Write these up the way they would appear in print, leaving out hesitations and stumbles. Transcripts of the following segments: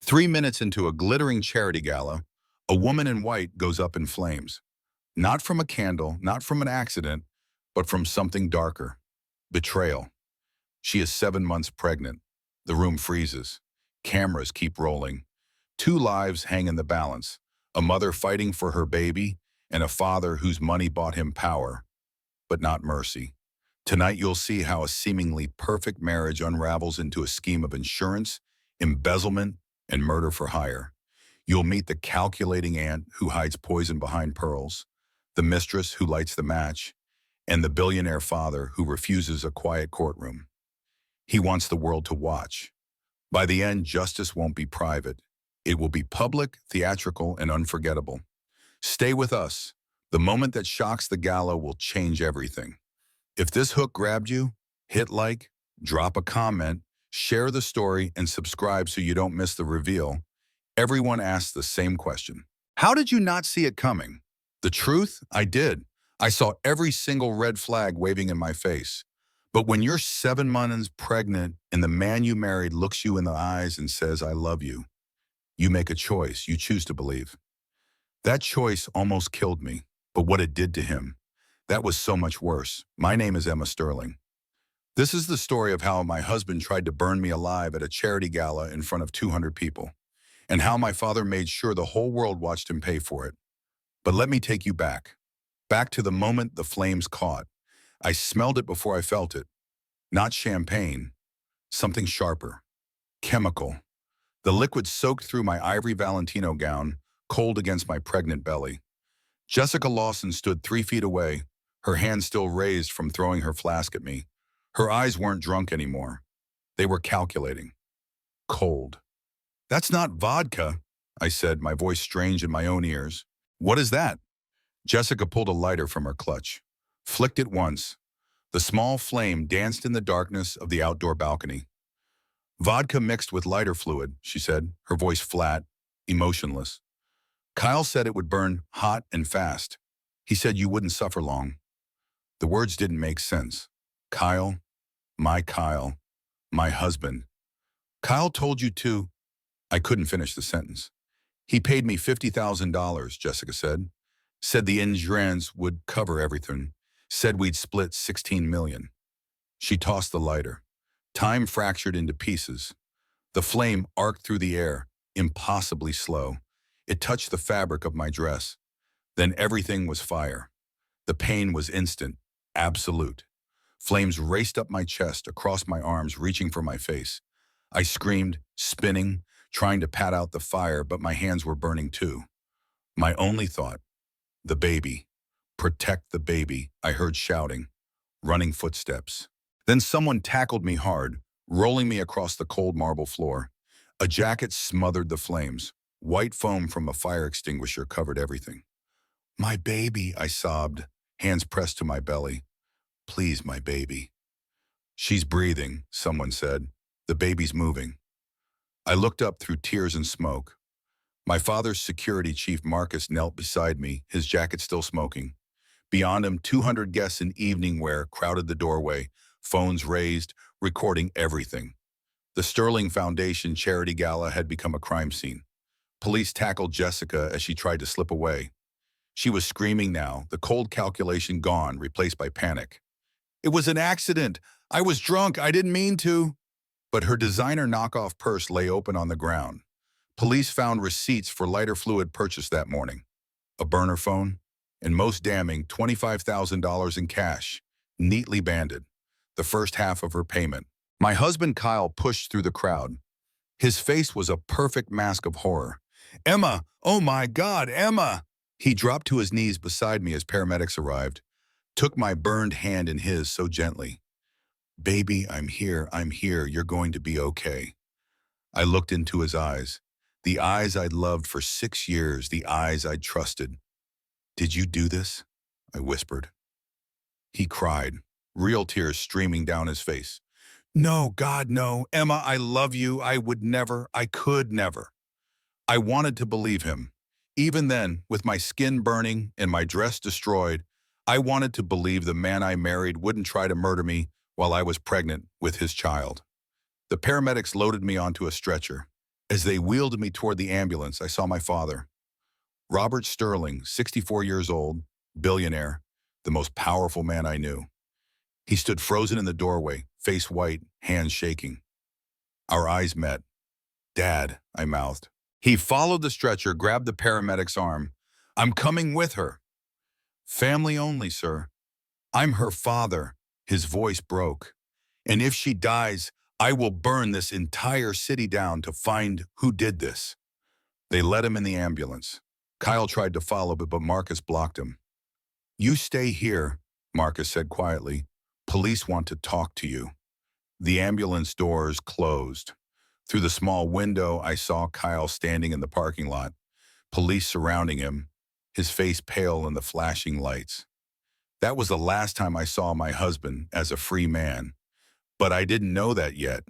3 minutes into a glittering charity gala, a woman in white goes up in flames. Not from a candle, not from an accident, but from something darker. Betrayal. She is 7 months pregnant. The room freezes. Cameras keep rolling. Two lives hang in the balance. A mother fighting for her baby, and a father whose money bought him power, but not mercy. Tonight you'll see how a seemingly perfect marriage unravels into a scheme of insurance, embezzlement, and murder for hire. You'll meet the calculating aunt who hides poison behind pearls, the mistress who lights the match, and the billionaire father who refuses a quiet courtroom. He wants the world to watch. By the end, justice won't be private. It will be public, theatrical, and unforgettable. Stay with us. The moment that shocks the gala will change everything. If this hook grabbed you, hit like, drop a comment, share the story, and subscribe so you don't miss the reveal. Everyone asks the same question. How did you not see it coming? The truth? I did. I saw every single red flag waving in my face. But when you're 7 months pregnant and the man you married looks you in the eyes and says, "I love you," you make a choice. You choose to believe. That choice almost killed me, but what it did to him, that was so much worse. My name is Emma Sterling. This is the story of how my husband tried to burn me alive at a charity gala in front of 200 people, and how my father made sure the whole world watched him pay for it. But let me take you back to the moment the flames caught. I smelled it before I felt it. Not champagne, something sharper, chemical. The liquid soaked through my ivory Valentino gown, cold against my pregnant belly. Jessica Lawson stood 3 feet away, her hand still raised from throwing her flask at me. Her eyes weren't drunk anymore. They were calculating. Cold. "That's not vodka," I said, my voice strange in my own ears. "What is that?" Jessica pulled a lighter from her clutch, flicked it once. The small flame danced in the darkness of the outdoor balcony. "Vodka mixed with lighter fluid," she said, her voice flat, emotionless. "Kyle said it would burn hot and fast. He said you wouldn't suffer long." The words didn't make sense. Kyle, my husband. "Kyle told you to—" I couldn't finish the sentence. "He paid me $50,000, Jessica said. Said the insurance would cover everything. Said we'd split 16 million. She tossed the lighter. Time fractured into pieces. The flame arced through the air, impossibly slow. It touched the fabric of my dress. Then everything was fire. The pain was instant, absolute. Flames raced up my chest, across my arms, reaching for my face. I screamed, spinning, trying to pat out the fire, but my hands were burning too. My only thought, the baby. Protect the baby, I heard shouting, running footsteps. Then someone tackled me hard, rolling me across the cold marble floor. A jacket smothered the flames. White foam from a fire extinguisher covered everything. "My baby," I sobbed, hands pressed to my belly. "Please, my baby." "She's breathing," someone said. "The baby's moving." I looked up through tears and smoke. My father's security chief, Marcus, knelt beside me, his jacket still smoking. Beyond him, 200 guests in evening wear crowded the doorway, phones raised, recording everything. The Sterling Foundation charity gala had become a crime scene. Police tackled Jessica as she tried to slip away. She was screaming now, the cold calculation gone, replaced by panic. "It was an accident. I was drunk. I didn't mean to." But her designer knockoff purse lay open on the ground. Police found receipts for lighter fluid purchased that morning. A burner phone, and most damning, $25,000 in cash, neatly banded, the first half of her payment. My husband Kyle pushed through the crowd. His face was a perfect mask of horror. "Emma! Oh my God, Emma!" He dropped to his knees beside me as paramedics arrived, took my burned hand in his so gently. "Baby, I'm here, you're going to be okay." I looked into his eyes, the eyes I'd loved for 6 years, the eyes I'd trusted. "Did you do this?" I whispered. He cried, real tears streaming down his face. "No, God, no. Emma, I love you. I would never, I could never." I wanted to believe him. Even then, with my skin burning and my dress destroyed, I wanted to believe the man I married wouldn't try to murder me while I was pregnant with his child. The paramedics loaded me onto a stretcher. As they wheeled me toward the ambulance, I saw my father, Robert Sterling, 64 years old, billionaire, the most powerful man I knew. He stood frozen in the doorway, face white, hands shaking. Our eyes met. "Dad," I mouthed. He followed the stretcher, grabbed the paramedic's arm. "I'm coming with her." "Family only, sir. I'm her father." His voice broke. "And if she dies, I will burn this entire city down to find who did this." They let him in the ambulance. Kyle tried to follow, but Marcus blocked him. "You stay here," Marcus said quietly. "Police want to talk to you." The ambulance doors closed. Through the small window, I saw Kyle standing in the parking lot, police surrounding him, his face pale in the flashing lights. That was the last time I saw my husband as a free man. But I didn't know that yet.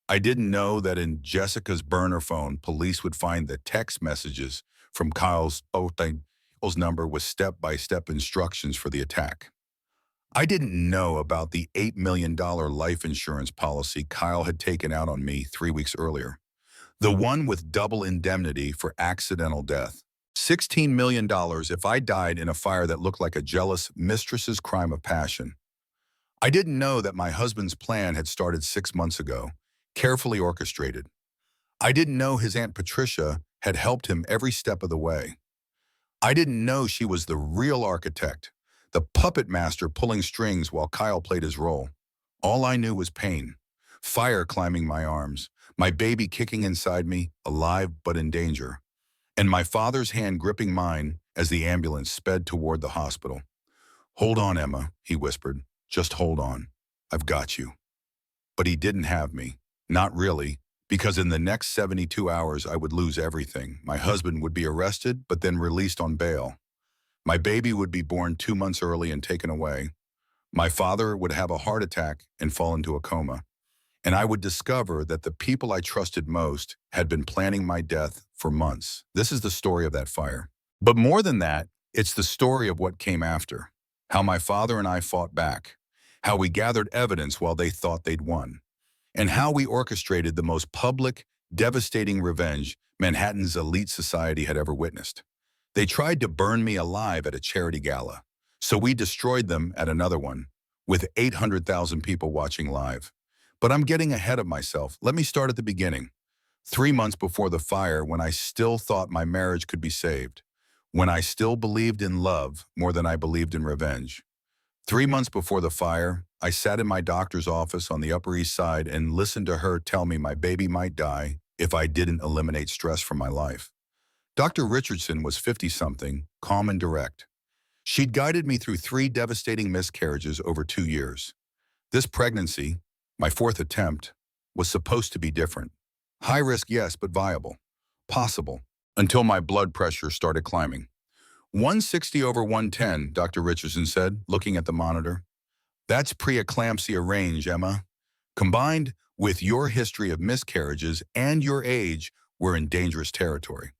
I didn't know that in Jessica's burner phone, police would find the text messages from Kyle's number with step-by-step instructions for the attack. I didn't know about the $8 million life insurance policy Kyle had taken out on me 3 weeks earlier. The one with double indemnity for accidental death. $16 million if I died in a fire that looked like a jealous mistress's crime of passion. I didn't know that my husband's plan had started 6 months ago, carefully orchestrated. I didn't know his Aunt Patricia had helped him every step of the way. I didn't know she was the real architect, the puppet master pulling strings while Kyle played his role. All I knew was pain, fire climbing my arms, my baby kicking inside me, alive but in danger, and my father's hand gripping mine as the ambulance sped toward the hospital. "Hold on, Emma," he whispered. "Just hold on. I've got you." But he didn't have me. Not really, because in the next 72 hours I would lose everything. My husband would be arrested, but then released on bail. My baby would be born 2 months early and taken away. My father would have a heart attack and fall into a coma. And I would discover that the people I trusted most had been planning my death for months. This is the story of that fire. But more than that, it's the story of what came after. How my father and I fought back. How we gathered evidence while they thought they'd won. And how we orchestrated the most public, devastating revenge Manhattan's elite society had ever witnessed. They tried to burn me alive at a charity gala, so we destroyed them at another one, with 800,000 people watching live. But I'm getting ahead of myself. Let me start at the beginning. 3 months before the fire, when I still thought my marriage could be saved, when I still believed in love more than I believed in revenge. 3 months before the fire, I sat in my doctor's office on the Upper East Side and listened to her tell me my baby might die if I didn't eliminate stress from my life. Dr. Richardson was 50-something, calm and direct. She'd guided me through 3 devastating miscarriages over 2 years. This pregnancy, my 4th attempt, was supposed to be different. High risk, yes, but viable. Possible. Until my blood pressure started climbing. 160 over 110, Dr. Richardson said, looking at the monitor. "That's preeclampsia range, Emma. Combined with your history of miscarriages and your age, we're in dangerous territory."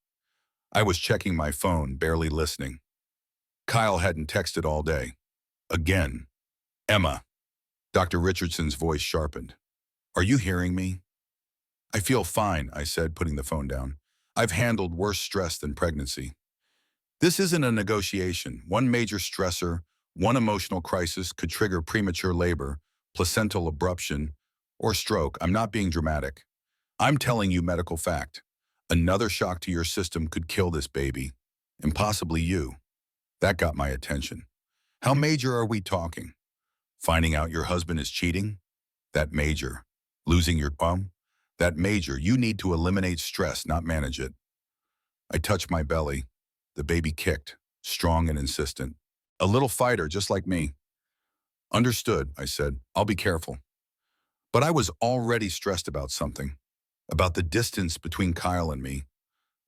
I was checking my phone, barely listening. Kyle hadn't texted all day. Again. "Emma." Dr. Richardson's voice sharpened. "Are you hearing me?" "I feel fine," I said, putting the phone down. "I've handled worse stress than pregnancy." This isn't a negotiation. One major stressor, one emotional crisis could trigger premature labor, placental abruption, or stroke. I'm not being dramatic. I'm telling you medical fact. Another shock to your system could kill this baby, and possibly you. That got my attention. How major are we talking? Finding out your husband is cheating? That major. Losing your bum? That major. You need to eliminate stress, not manage it. I touched my belly. The baby kicked, strong and insistent. A little fighter, just like me. "Understood," I said. "I'll be careful." But I was already stressed about something. About the distance between Kyle and me.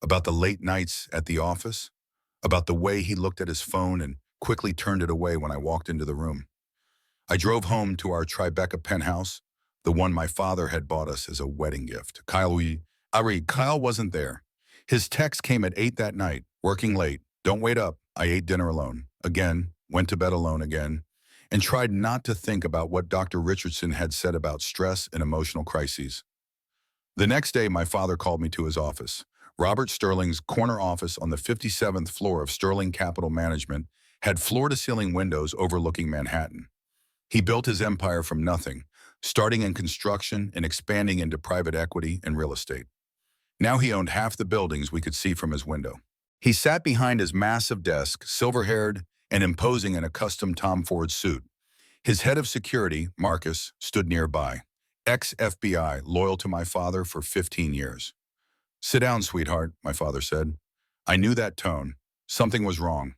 About the late nights at the office. About the way he looked at his phone and quickly turned it away when I walked into the room. I drove home to our Tribeca penthouse, the one my father had bought us as a wedding gift. Kyle wasn't there. His text came at 8 that night, working late. "Don't wait up." I ate dinner alone. Again, went to bed alone again, and tried not to think about what Dr. Richardson had said about stress and emotional crises. The next day, my father called me to his office. Robert Sterling's corner office on the 57th floor of Sterling Capital Management had floor-to-ceiling windows overlooking Manhattan. He built his empire from nothing, starting in construction and expanding into private equity and real estate. Now he owned half the buildings we could see from his window. He sat behind his massive desk, silver-haired and imposing in a custom Tom Ford suit. His head of security, Marcus, stood nearby. Ex-FBI, loyal to my father for 15 years. "Sit down, sweetheart," my father said. I knew that tone. Something was wrong.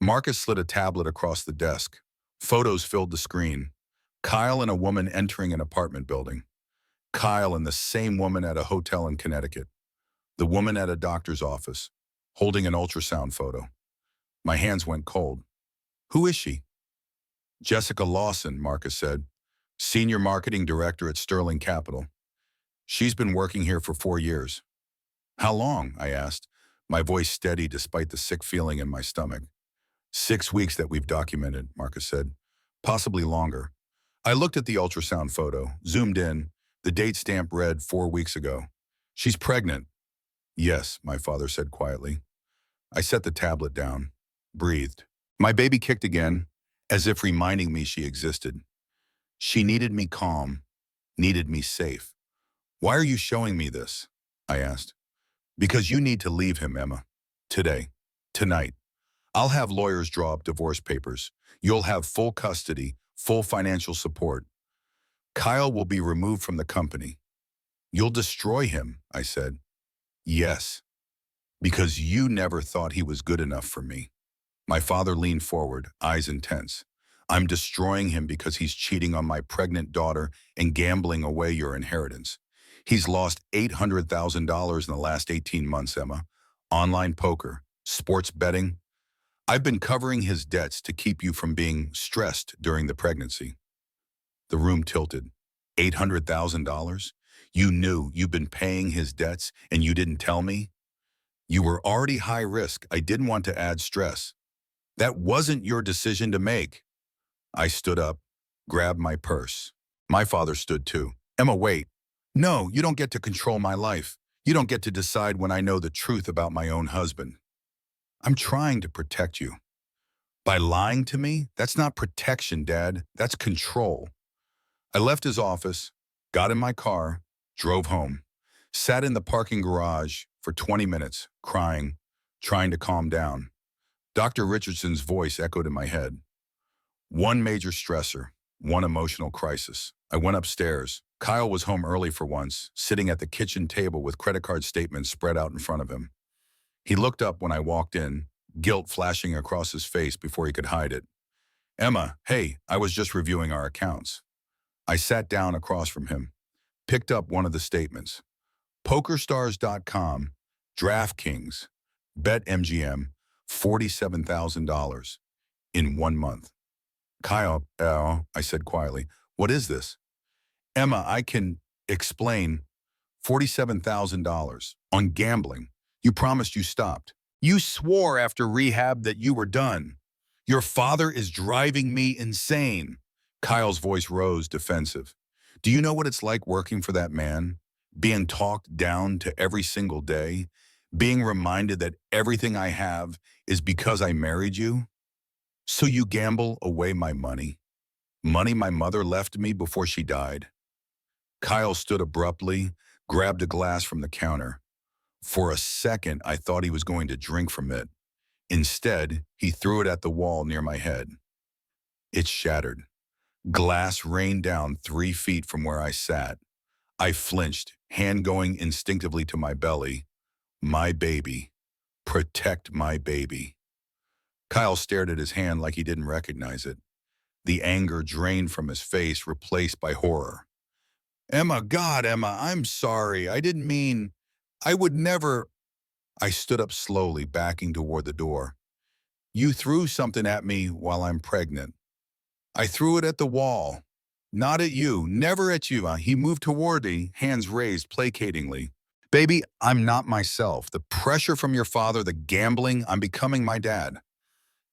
Marcus slid a tablet across the desk. Photos filled the screen. Kyle and a woman entering an apartment building. Kyle and the same woman at a hotel in Connecticut. The woman at a doctor's office, holding an ultrasound photo. My hands went cold. "Who is she?" "Jessica Lawson," Marcus said. "Senior Marketing Director at Sterling Capital. She's been working here for 4 years." "How long?" I asked, my voice steady despite the sick feeling in my stomach. "6 weeks that we've documented," Marcus said. "Possibly longer." I looked at the ultrasound photo, zoomed in. The date stamp read 4 weeks ago. "She's pregnant." "Yes," my father said quietly. I set the tablet down, breathed. My baby kicked again, as if reminding me she existed. She needed me calm, needed me safe. "Why are you showing me this?" I asked. "Because you need to leave him, Emma. Today. Tonight. I'll have lawyers draw up divorce papers. You'll have full custody, full financial support. Kyle will be removed from the company." "You'll destroy him," I said. "Yes. Because you never thought he was good enough for me." My father leaned forward, eyes intense. "I'm destroying him because he's cheating on my pregnant daughter and gambling away your inheritance. He's lost $800,000 in the last 18 months, Emma. Online poker, sports betting. I've been covering his debts to keep you from being stressed during the pregnancy." The room tilted. $800,000? You knew you've been paying his debts and you didn't tell me? You were already high risk. I didn't want to add stress. That wasn't your decision to make. I stood up, grabbed my purse. My father stood too. "Emma, wait. No, you don't get to control my life. You don't get to decide when I know the truth about my own husband. I'm trying to protect you. By lying to me, that's not protection, Dad. That's control." I left his office, got in my car, drove home, sat in the parking garage for 20 minutes, crying, trying to calm down. Dr. Richardson's voice echoed in my head. One major stressor, one emotional crisis. I went upstairs. Kyle was home early for once, sitting at the kitchen table with credit card statements spread out in front of him. He looked up when I walked in, guilt flashing across his face before he could hide it. "Emma, hey, I was just reviewing our accounts." I sat down across from him, picked up one of the statements. PokerStars.com, DraftKings, BetMGM, $47,000 in 1 month. "Kyle, I said quietly, what is this?" "Emma, I can explain. $47,000 on gambling. You promised you stopped. You swore after rehab that you were done. Your father is driving me insane." Kyle's voice rose, defensive. "Do you know what it's like working for that man? Being talked down to every single day? Being reminded that everything I have is because I married you? So you gamble away my money? Money my mother left me before she died?" Kyle stood abruptly, grabbed a glass from the counter. For a second, I thought he was going to drink from it. Instead, he threw it at the wall near my head. It shattered. Glass rained down 3 feet from where I sat. I flinched, hand going instinctively to my belly. My baby. Protect my baby. Kyle stared at his hand like he didn't recognize it. The anger drained from his face, replaced by horror. "Emma, God, Emma, I'm sorry. I didn't mean... I would never..." I stood up slowly, backing toward the door. "You threw something at me while I'm pregnant." "I threw it at the wall. Not at you, never at you." He moved toward me, hands raised placatingly. "Baby, I'm not myself. The pressure from your father, the gambling, I'm becoming my dad.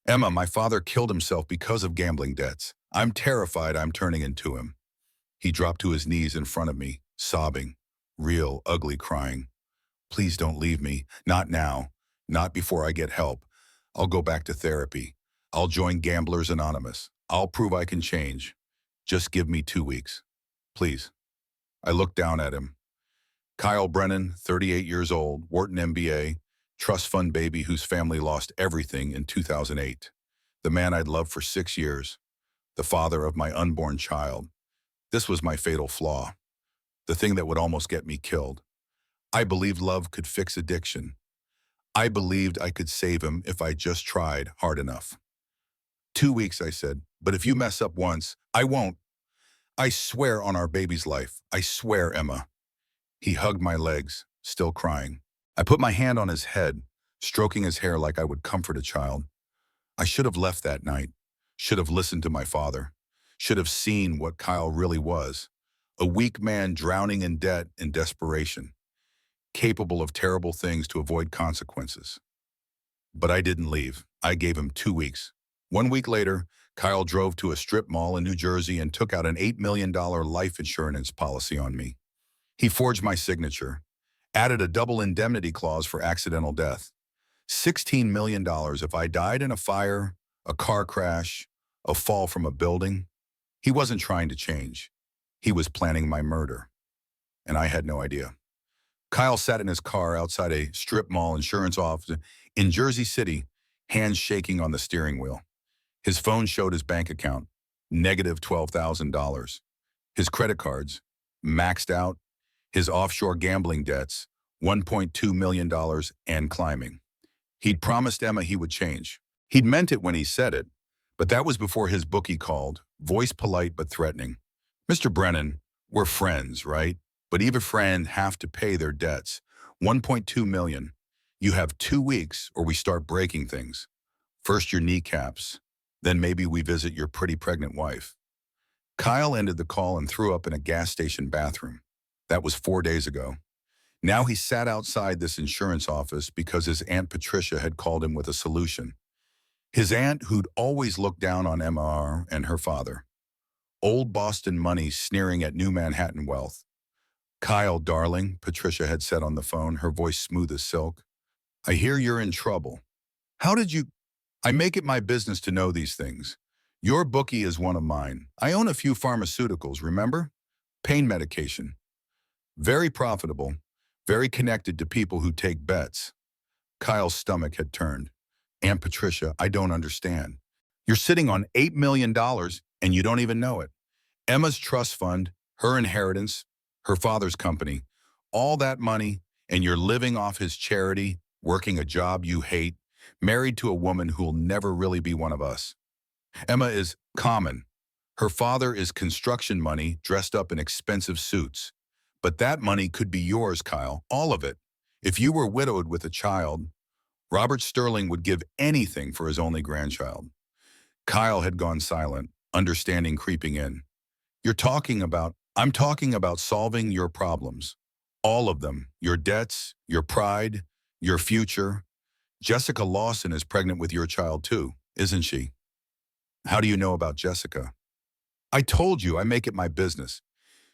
Emma, my father killed himself because of gambling debts. I'm terrified I'm turning into him." He dropped to his knees in front of me, sobbing. real, ugly crying. Please don't leave me. Not now. Not before I get help. I'll go back to therapy. I'll join Gamblers Anonymous. I'll prove I can change. Just give me 2 weeks. Please. I looked down at him. Kyle Brennan, 38 years old, Wharton MBA, trust fund baby whose family lost everything in 2008. The man I'd loved for 6 years. The father of my unborn child. This was my fatal flaw. The thing that would almost get me killed. I believed love could fix addiction. I believed I could save him if I just tried hard enough. 2 weeks, I said, but if you mess up once, I won't. I swear on our baby's life. I swear, Emma. He hugged my legs, still crying. I put my hand on his head, stroking his hair like I would comfort a child. I should have left that night, should have listened to my father, should have seen what Kyle really was, a weak man drowning in debt and desperation, capable of terrible things to avoid consequences. But I didn't leave. I gave him 2 weeks. 1 week later, Kyle drove to a strip mall in New Jersey and took out an $8 million life insurance policy on me. He forged my signature, added a double indemnity clause for accidental death. $16 million if I died in a fire, a car crash, a fall from a building. He wasn't trying to change. He was planning my murder. And I had no idea. Kyle sat in his car outside a strip mall insurance office in Jersey City, hands shaking on the steering wheel. His phone showed his bank account, negative $12,000. His credit cards, maxed out. His offshore gambling debts, $1.2 million and climbing. He'd promised Emma he would change. He'd meant it when he said it, but that was before his bookie called, voice polite but threatening. Mr. Brennan, we're friends, right? But even friends have to pay their debts. $1.2 million. You have 2 weeks or we start breaking things. First your kneecaps, then maybe we visit your pretty pregnant wife. Kyle ended the call and threw up in a gas station bathroom. That was 4 days ago. Now he sat outside this insurance office because his Aunt Patricia had called him with a solution. His aunt who'd always looked down on MR and her father. Old Boston money sneering at new Manhattan wealth. Kyle, darling, Patricia had said on the phone, her voice smooth as silk. I hear you're in trouble. How did you... I make it my business to know these things. Your bookie is one of mine. I own a few pharmaceuticals, remember? Pain medication. Very profitable, very connected to people who take bets. Kyle's stomach had turned. Aunt Patricia, I don't understand. You're sitting on $8 million and you don't even know it. Emma's trust fund, her inheritance, her father's company, all that money, and you're living off his charity, working a job you hate, married to a woman who'll never really be one of us. Emma is common. Her father is construction money dressed up in expensive suits. But that money could be yours, Kyle, all of it. If you were widowed with a child, Robert Sterling would give anything for his only grandchild. Kyle had gone silent, understanding creeping in. I'm talking about solving your problems. All of them, your debts, your pride, your future. Jessica Lawson is pregnant with your child too, isn't she? How do you know about Jessica? I told you I make it my business.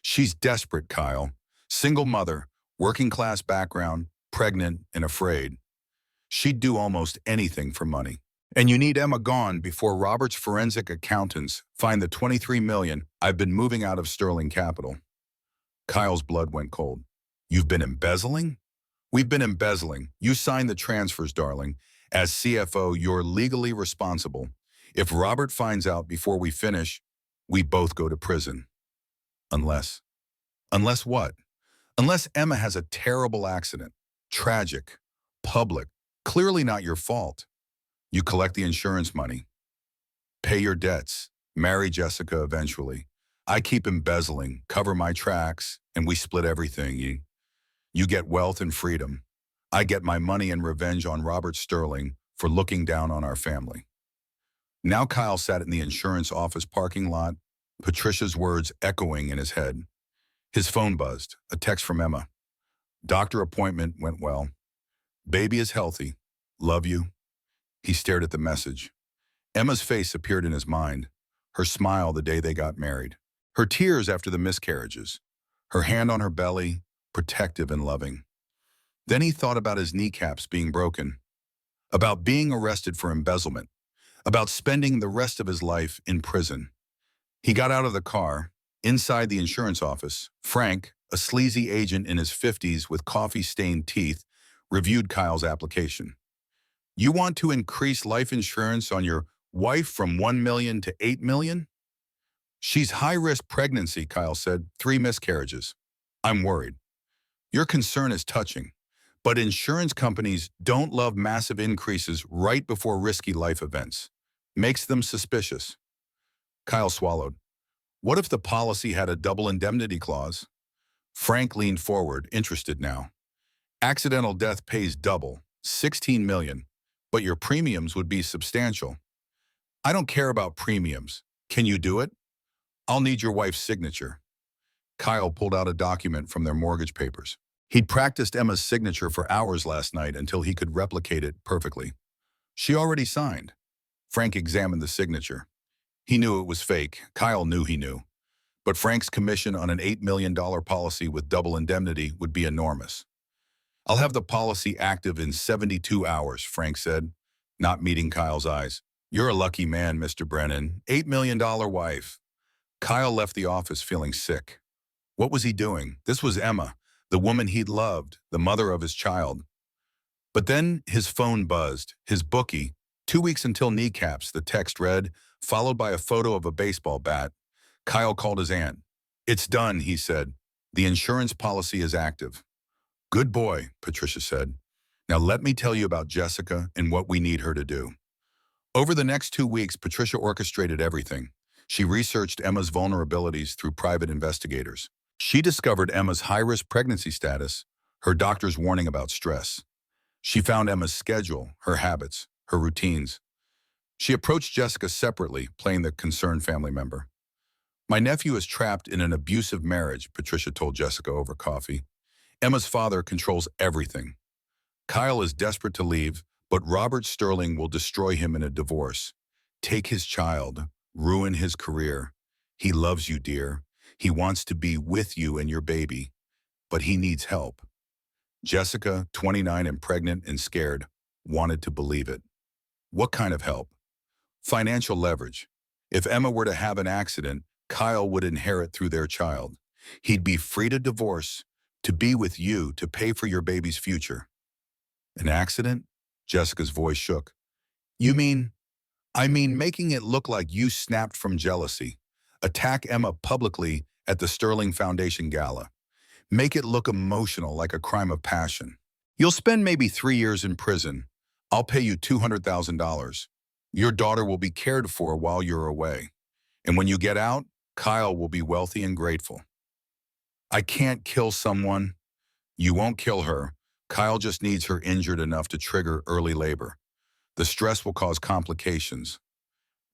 She's desperate, Kyle. Single mother, working class background, pregnant and afraid. She'd do almost anything for money. And you need Emma gone before Robert's forensic accountants find the $23 million I've been moving out of Sterling Capital. Kyle's blood went cold. You've been embezzling? We've been embezzling. You signed the transfers, darling. As CFO, you're legally responsible. If Robert finds out before we finish, we both go to prison. Unless what? Unless Emma has a terrible accident. Tragic. Public. Clearly not your fault. You collect the insurance money. Pay your debts. Marry Jessica eventually. I keep embezzling, cover my tracks, and we split everything. You get wealth and freedom. I get my money and revenge on Robert Sterling for looking down on our family. Now Kyle sat in the insurance office parking lot, Patricia's words echoing in his head. His phone buzzed, a text from Emma. Doctor appointment went well. Baby is healthy. Love you. He stared at the message. Emma's face appeared in his mind, her smile the day they got married, her tears after the miscarriages, her hand on her belly, protective and loving. Then he thought about his kneecaps being broken, about being arrested for embezzlement, about spending the rest of his life in prison. He got out of the car. Inside the insurance office, Frank, a sleazy agent in his 50s with coffee-stained teeth, reviewed Kyle's application. You want to increase life insurance on your wife from 1 million to 8 million? She's high-risk pregnancy, Kyle said, 3 miscarriages. I'm worried. Your concern is touching, but insurance companies don't love massive increases right before risky life events. Makes them suspicious. Kyle swallowed. What if the policy had a double indemnity clause? Frank leaned forward, interested now. Accidental death pays double, 16 million, but your premiums would be substantial. I don't care about premiums. Can you do it? I'll need your wife's signature. Kyle pulled out a document from their mortgage papers. He'd practiced Emma's signature for hours last night until he could replicate it perfectly. She already signed. Frank examined the signature. He knew it was fake. Kyle knew he knew. But Frank's commission on an $8 million policy with double indemnity would be enormous. I'll have the policy active in 72 hours, Frank said, not meeting Kyle's eyes. You're a lucky man, Mr. Brennan. $8 million wife. Kyle left the office feeling sick. What was he doing? This was Emma, the woman he'd loved, the mother of his child. But then his phone buzzed, his bookie. 2 weeks until kneecaps, the text read, followed by a photo of a baseball bat. Kyle called his aunt. It's done, he said. The insurance policy is active. Good boy, Patricia said. Now let me tell you about Jessica and what we need her to do. Over the next 2 weeks, Patricia orchestrated everything. She researched Emma's vulnerabilities through private investigators. She discovered Emma's high-risk pregnancy status, her doctor's warning about stress. She found Emma's schedule, her habits, her routines. She approached Jessica separately, playing the concerned family member. My nephew is trapped in an abusive marriage, Patricia told Jessica over coffee. Emma's father controls everything. Kyle is desperate to leave, but Robert Sterling will destroy him in a divorce. Take his child, ruin his career. He loves you, dear. He wants to be with you and your baby, but he needs help. Jessica, 29 and pregnant and scared, wanted to believe it. What kind of help? Financial leverage. If Emma were to have an accident, Kyle would inherit through their child. He'd be free to divorce, to be with you, to pay for your baby's future. An accident? Jessica's voice shook. You mean? I mean making it look like you snapped from jealousy. Attack Emma publicly at the Sterling Foundation Gala. Make it look emotional, like a crime of passion. You'll spend maybe 3 years in prison. I'll pay you $200,000. Your daughter will be cared for while you're away. And when you get out, Kyle will be wealthy and grateful. I can't kill someone. You won't kill her. Kyle just needs her injured enough to trigger early labor. The stress will cause complications.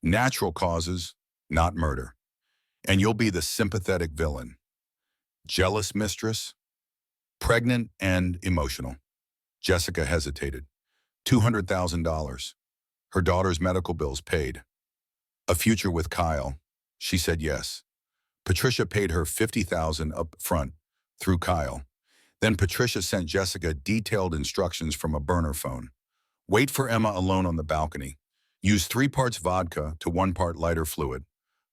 Natural causes, not murder. And you'll be the sympathetic villain. Jealous mistress? Pregnant and emotional. Jessica hesitated. $200,000. Her daughter's medical bills paid. A future with Kyle. She said yes. Patricia paid her $50,000 up front through Kyle. Then Patricia sent Jessica detailed instructions from a burner phone. Wait for Emma alone on the balcony. Use 3 parts vodka to 1 part lighter fluid.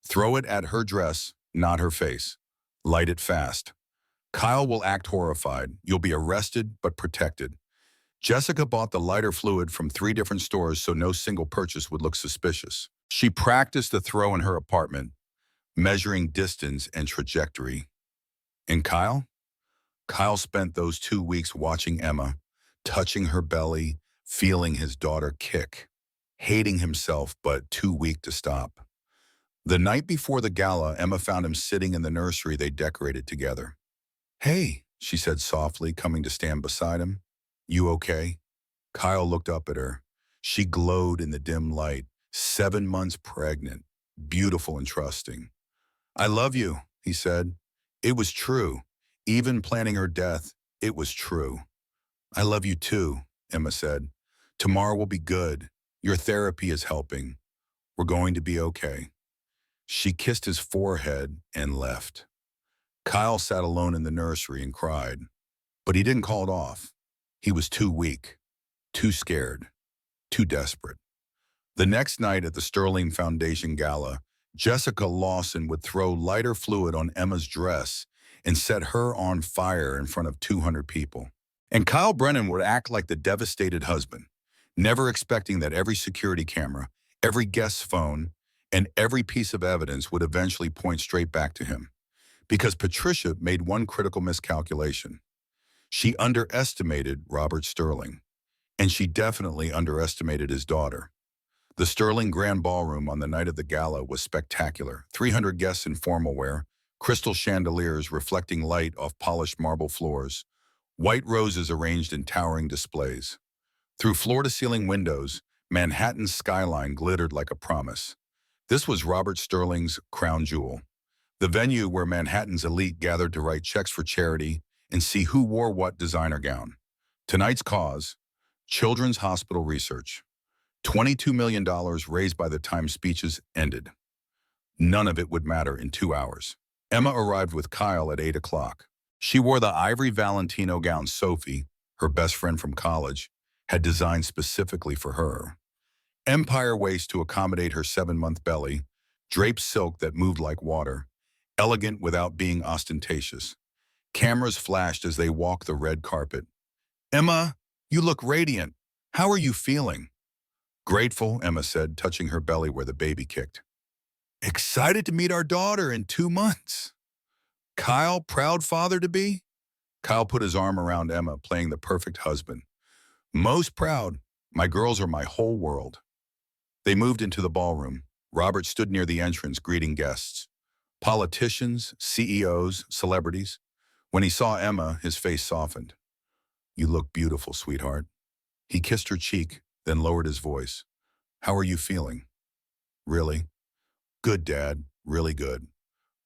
Throw it at her dress, not her face. Light it fast. Kyle will act horrified. You'll be arrested but protected. Jessica bought the lighter fluid from 3 different stores so no single purchase would look suspicious. She practiced the throw in her apartment, measuring distance and trajectory. And Kyle? Kyle spent those 2 weeks watching Emma, touching her belly, feeling his daughter kick, hating himself but too weak to stop. The night before the gala, Emma found him sitting in the nursery they decorated together. Hey, she said softly, coming to stand beside him. You okay? Kyle looked up at her. She glowed in the dim light, 7 months pregnant, beautiful and trusting. I love you, he said. It was true. Even planning her death, it was true. I love you too, Emma said. Tomorrow will be good. Your therapy is helping. We're going to be okay. She kissed his forehead and left. Kyle sat alone in the nursery and cried. But he didn't call it off. He was too weak, too scared, too desperate. The next night at the Sterling Foundation Gala, Jessica Lawson would throw lighter fluid on Emma's dress and set her on fire in front of 200 people. And Kyle Brennan would act like the devastated husband, never expecting that every security camera, every guest's phone, and every piece of evidence would eventually point straight back to him. Because Patricia made one critical miscalculation. She underestimated Robert Sterling, and she definitely underestimated his daughter. The Sterling Grand Ballroom on the night of the gala was spectacular. 300 guests in formal wear, crystal chandeliers reflecting light off polished marble floors, white roses arranged in towering displays. Through floor-to-ceiling windows, Manhattan's skyline glittered like a promise. This was Robert Sterling's crown jewel, the venue where Manhattan's elite gathered to write checks for charity and see who wore what designer gown. Tonight's cause, Children's Hospital Research. $22 million raised by the time speeches ended. None of it would matter in 2 hours. Emma arrived with Kyle at 8 o'clock. She wore the ivory Valentino gown Sophie, her best friend from college, had designed specifically for her. Empire waist to accommodate her 7-month belly, draped silk that moved like water, elegant without being ostentatious. Cameras flashed as they walked the red carpet. "Emma, you look radiant. How are you feeling?" "Grateful," Emma said, touching her belly where the baby kicked. "Excited to meet our daughter in 2 months." "Kyle, proud father-to-be?" Kyle put his arm around Emma, playing the perfect husband. "Most proud. My girls are my whole world." They moved into the ballroom. Robert stood near the entrance, greeting guests. Politicians, CEOs, celebrities. When he saw Emma, his face softened. "You look beautiful, sweetheart." He kissed her cheek, then lowered his voice. "How are you feeling?" "Really?" "Good, Dad. Really good."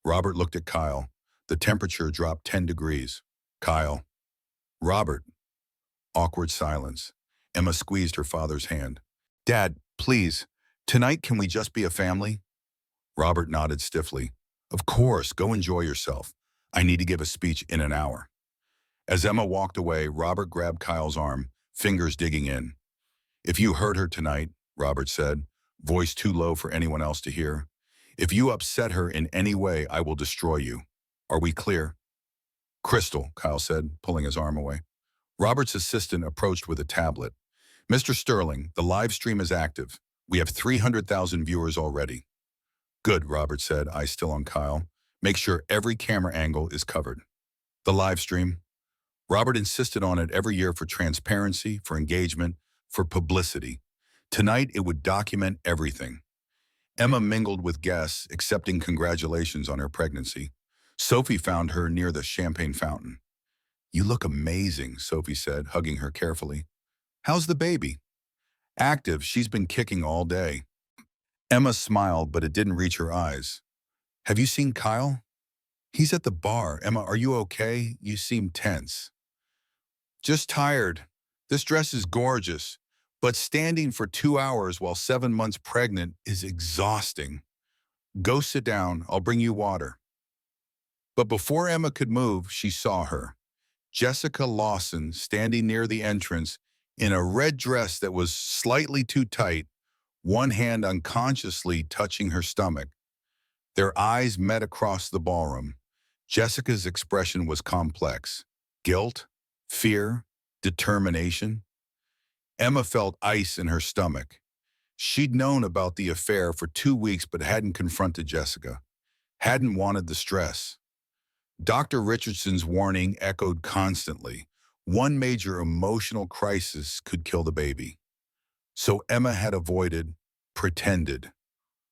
Robert looked at Kyle. The temperature dropped 10 degrees. "Kyle." "Robert." Awkward silence. Emma squeezed her father's hand. "Dad, please, tonight can we just be a family?" Robert nodded stiffly. "Of course, go enjoy yourself. I need to give a speech in an hour." As Emma walked away, Robert grabbed Kyle's arm, fingers digging in. "If you hurt her tonight," Robert said, voice too low for anyone else to hear, "if you upset her in any way, I will destroy you. Are we clear?" "Crystal," Kyle said, pulling his arm away. Robert's assistant approached with a tablet. "Mr. Sterling, the live stream is active. We have 300,000 viewers already." "Good," Robert said, eyes still on Kyle. "Make sure every camera angle is covered." "The live stream?" Robert insisted on it every year for transparency, for engagement, for publicity. Tonight, it would document everything. Emma mingled with guests, accepting congratulations on her pregnancy. Sophie found her near the champagne fountain. "You look amazing," Sophie said, hugging her carefully. "How's the baby?" "Active. She's been kicking all day." Emma smiled, but it didn't reach her eyes. "Have you seen Kyle?" "He's at the bar. Emma, are you okay? You seem tense." "Just tired. This dress is gorgeous, but standing for 2 hours while 7 months pregnant is exhausting. Go sit down. I'll bring you water." But before Emma could move, she saw her. Jessica Lawson standing near the entrance in a red dress that was slightly too tight, one hand unconsciously touching her stomach. Their eyes met across the ballroom. Jessica's expression was complex. Guilt, fear, determination. Emma felt ice in her stomach. She'd known about the affair for 2 weeks but hadn't confronted Jessica, hadn't wanted the stress. Dr. Richardson's warning echoed constantly. One major emotional crisis could kill the baby. So Emma had avoided, pretended,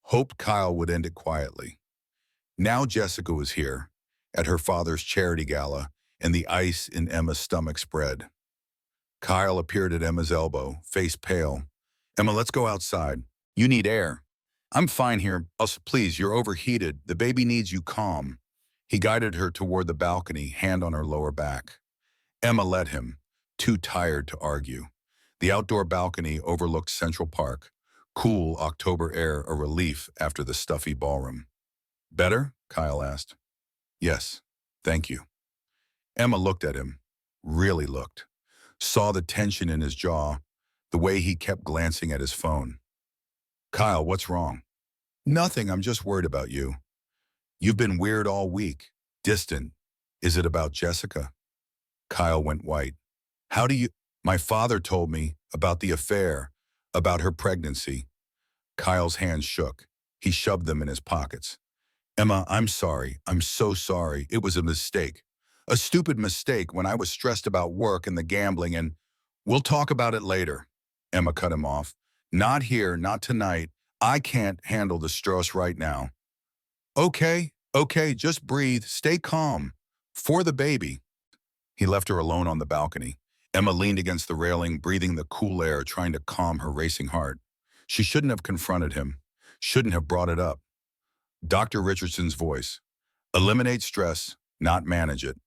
hoped Kyle would end it quietly. Now Jessica was here, at her father's charity gala, and the ice in Emma's stomach spread. Kyle appeared at Emma's elbow, face pale. "Emma, let's go outside. You need air." "I'm fine here. Please, you're overheated. The baby needs you calm." He guided her toward the balcony, hand on her lower back. Emma led him, too tired to argue. The outdoor balcony overlooked Central Park, cool October air a relief after the stuffy ballroom. "Better?" Kyle asked. "Yes, thank you." Emma looked at him. really looked. Saw the tension in his jaw, the way he kept glancing at his phone. Kyle, what's wrong? Nothing, I'm just worried about you. You've been weird all week. Distant. Is it about Jessica? Kyle went white. How do you... My father told me about the affair, about her pregnancy. Kyle's hands shook. He shoved them in his pockets. Emma, I'm sorry. I'm so sorry. It was a mistake. A stupid mistake when I was stressed about work and the gambling and we'll talk about it later. Emma cut him off. Not here, not tonight. I can't handle the stress right now. Okay, just breathe. Stay calm. For the baby. He left her alone on the balcony. Emma leaned against the railing, breathing the cool air, trying to calm her racing heart. She shouldn't have confronted him. Shouldn't have brought it up. Dr. Richardson's voice. Eliminate stress, not manage it.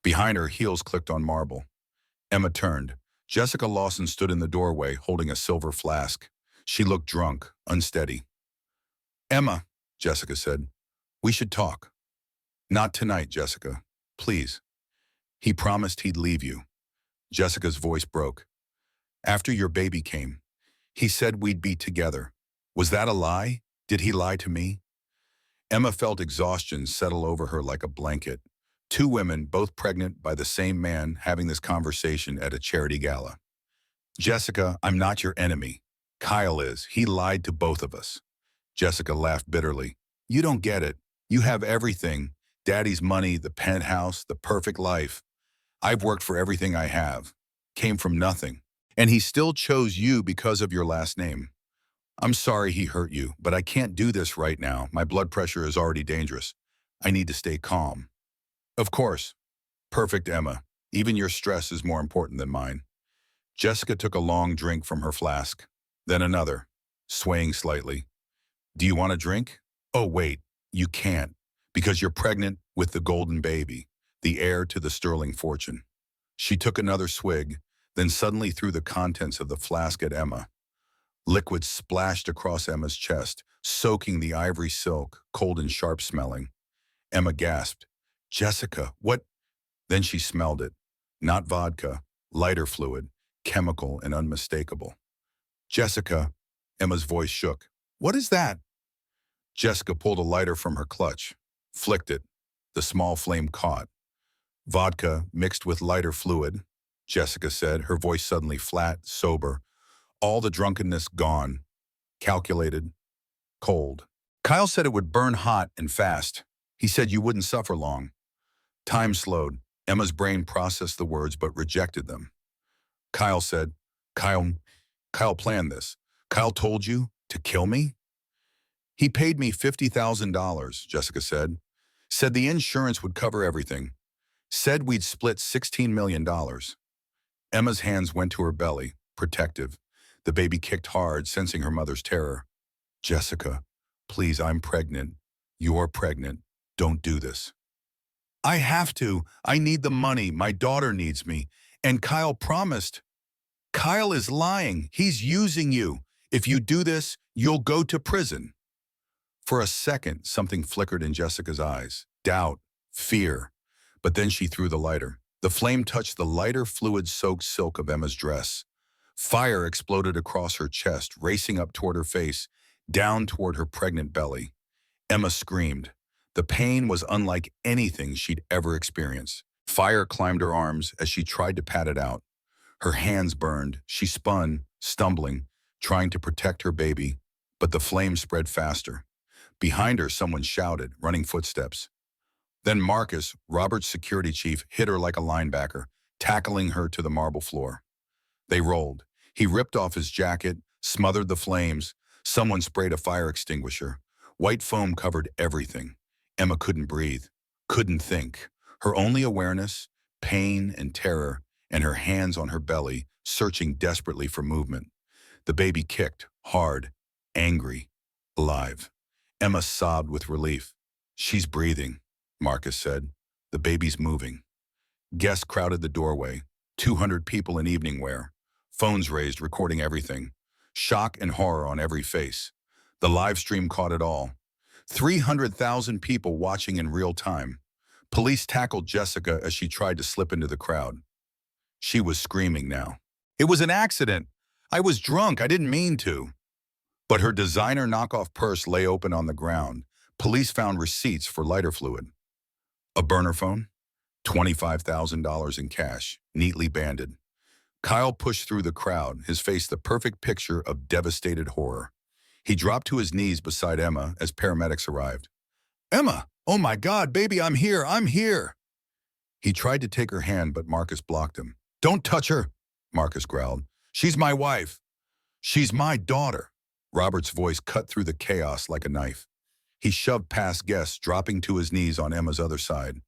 Behind her, heels clicked on marble. Emma turned. Jessica Lawson stood in the doorway, holding a silver flask. She looked drunk, unsteady. Emma, Jessica said, we should talk. Not tonight, Jessica. Please. He promised he'd leave you. Jessica's voice broke. After your baby came, he said we'd be together. Was that a lie? Did he lie to me? Emma felt exhaustion settle over her like a blanket. Two women, both pregnant by the same man, having this conversation at a charity gala. Jessica, I'm not your enemy. Kyle is. He lied to both of us. Jessica laughed bitterly. You don't get it. You have everything. Daddy's money, the penthouse, the perfect life. I've worked for everything I have. Came from nothing. And he still chose you because of your last name. I'm sorry he hurt you, but I can't do this right now. My blood pressure is already dangerous. I need to stay calm. Of course. Perfect, Emma. Even your stress is more important than mine. Jessica took a long drink from her flask, then another, swaying slightly. Do you want a drink? Oh, wait, you can't, because you're pregnant with the golden baby, the heir to the sterling fortune. She took another swig, then suddenly threw the contents of the flask at Emma. Liquid splashed across Emma's chest, soaking the ivory silk, cold and sharp smelling. Emma gasped. Jessica, what? Then she smelled it. Not vodka, lighter fluid, chemical and unmistakable. Jessica, Emma's voice shook. What is that? Jessica pulled a lighter from her clutch, flicked it. The small flame caught. Vodka mixed with lighter fluid, Jessica said, her voice suddenly flat, sober. All the drunkenness gone. Calculated. Cold. Kyle said it would burn hot and fast. He said you wouldn't suffer long. Time slowed. Emma's brain processed the words but rejected them. Kyle said, Kyle planned this. Kyle told you to kill me? He paid me $50,000, Jessica said. Said the insurance would cover everything. Said we'd split $16 million. Emma's hands went to her belly, protective. The baby kicked hard, sensing her mother's terror. Jessica, please, I'm pregnant. You're pregnant. Don't do this. I have to. I need the money. My daughter needs me. And Kyle promised. Kyle is lying. He's using you. If you do this, you'll go to prison. For a second, something flickered in Jessica's eyes. Doubt, fear. But then she threw the lighter. The flame touched the lighter, fluid-soaked silk of Emma's dress. Fire exploded across her chest, racing up toward her face, down toward her pregnant belly. Emma screamed. The pain was unlike anything she'd ever experienced. Fire climbed her arms as she tried to pat it out. Her hands burned. She spun, stumbling, trying to protect her baby, but the flame spread faster. Behind her, someone shouted, running footsteps. Then Marcus, Robert's security chief, hit her like a linebacker, tackling her to the marble floor. They rolled. He ripped off his jacket, smothered the flames. Someone sprayed a fire extinguisher. White foam covered everything. Emma couldn't breathe, couldn't think. Her only awareness, pain and terror, and her hands on her belly, searching desperately for movement. The baby kicked, hard, angry, alive. Emma sobbed with relief. She's breathing, Marcus said. The baby's moving. Guests crowded the doorway. 200 people in evening wear. Phones raised, recording everything. Shock and horror on every face. The live stream caught it all. 300,000 people watching in real time. Police tackled Jessica as she tried to slip into the crowd. She was screaming now. It was an accident. I was drunk. I didn't mean to. But her designer knockoff purse lay open on the ground. Police found receipts for lighter fluid. A burner phone, $25,000 in cash, neatly banded. Kyle pushed through the crowd, his face the perfect picture of devastated horror. He dropped to his knees beside Emma as paramedics arrived. Emma, oh my God, baby, I'm here, I'm here. He tried to take her hand, but Marcus blocked him. Don't touch her, Marcus growled. She's my wife. She's my daughter. Robert's voice cut through the chaos like a knife. He shoved past guests, dropping to his knees on Emma's other side.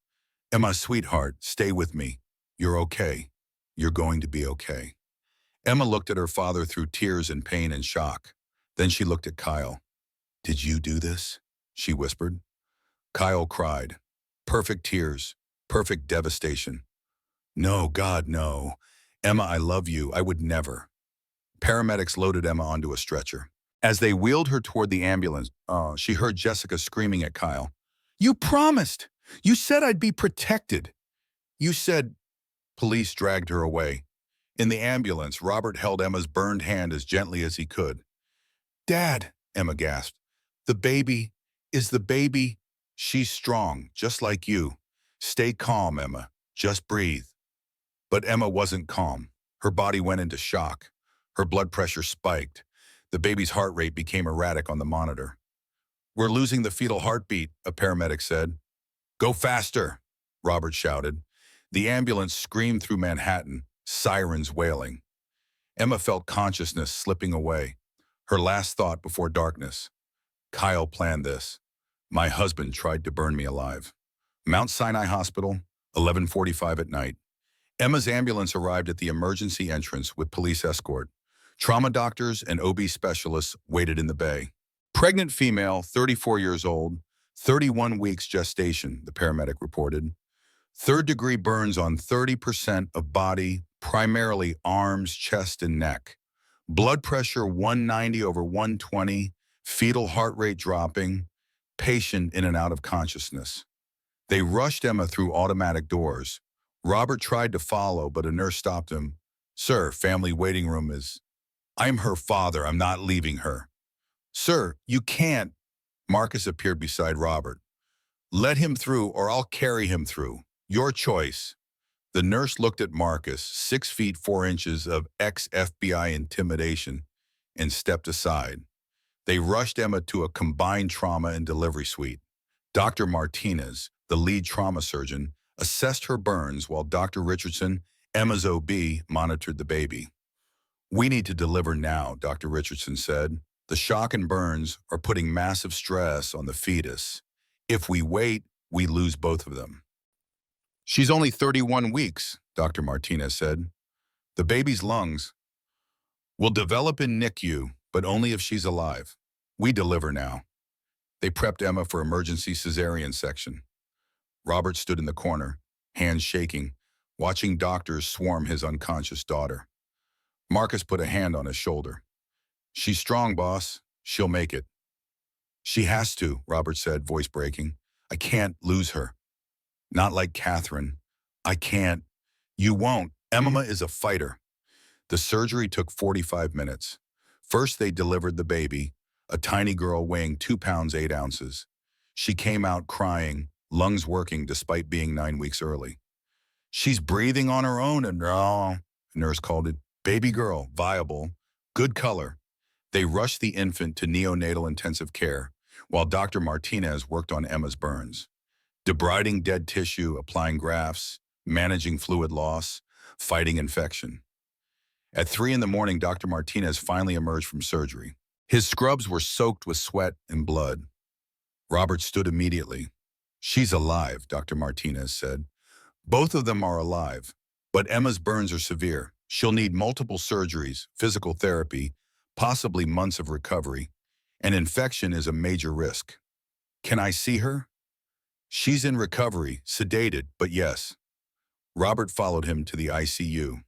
Emma, sweetheart, stay with me. You're okay. You're going to be okay. Emma looked at her father through tears and pain and shock. Then she looked at Kyle. Did you do this? She whispered. Kyle cried. Perfect tears. Perfect devastation. No, God, no. Emma, I love you. I would never. Paramedics loaded Emma onto a stretcher. As they wheeled her toward the ambulance, she heard Jessica screaming at Kyle. You promised! You said I'd be protected. You said... Police dragged her away. In the ambulance, Robert held Emma's burned hand as gently as he could. Dad, Emma gasped. The baby, is the baby... She's strong, just like you. Stay calm, Emma. Just breathe. But Emma wasn't calm. Her body went into shock. Her blood pressure spiked. The baby's heart rate became erratic on the monitor. We're losing the fetal heartbeat, a paramedic said. Go faster, Robert shouted. The ambulance screamed through Manhattan, sirens wailing. Emma felt consciousness slipping away, her last thought before darkness. Kyle planned this. My husband tried to burn me alive. Mount Sinai Hospital, 11:45 at night. Emma's ambulance arrived at the emergency entrance with police escort. Trauma doctors and OB specialists waited in the bay. Pregnant female, 34 years old, 31 weeks gestation, the paramedic reported. Third-degree burns on 30% of body, primarily arms, chest, and neck. Blood pressure 190 over 120, fetal heart rate dropping, patient in and out of consciousness. They rushed Emma through automatic doors. Robert tried to follow, but a nurse stopped him. Sir, family waiting room is... I'm her father. I'm not leaving her. Sir, you can't. Marcus appeared beside Robert. Let him through or I'll carry him through. Your choice. The nurse looked at Marcus, 6 feet 4 inches of ex-FBI intimidation, and stepped aside. They rushed Emma to a combined trauma and delivery suite. Dr. Martinez, the lead trauma surgeon, assessed her burns while Dr. Richardson, Emma's OB, monitored the baby. We need to deliver now, Dr. Richardson said. The shock and burns are putting massive stress on the fetus. If we wait, we lose both of them. She's only 31 weeks, Dr. Martinez said. The baby's lungs will develop in NICU, but only if she's alive. We deliver now. They prepped Emma for emergency cesarean section. Robert stood in the corner, hands shaking, watching doctors swarm his unconscious daughter. Marcus put a hand on his shoulder. She's strong, boss. She'll make it. She has to, Robert said, voice breaking. I can't lose her. Not like Catherine. I can't. You won't. Emma is a fighter. The surgery took 45 minutes. First, they delivered the baby, a tiny girl weighing 2 pounds 8 ounces. She came out crying, lungs working despite being 9 weeks early. She's breathing on her own and a nurse called it. Baby girl, viable, good color. They rushed the infant to neonatal intensive care while Dr. Martinez worked on Emma's burns. Debriding dead tissue, applying grafts, managing fluid loss, fighting infection. At 3 in the morning, Dr. Martinez finally emerged from surgery. His scrubs were soaked with sweat and blood. Robert stood immediately. She's alive, Dr. Martinez said. Both of them are alive, but Emma's burns are severe. She'll need multiple surgeries, physical therapy, possibly months of recovery. An infection is a major risk. Can I see her? She's in recovery, sedated, but yes. Robert followed him to the ICU.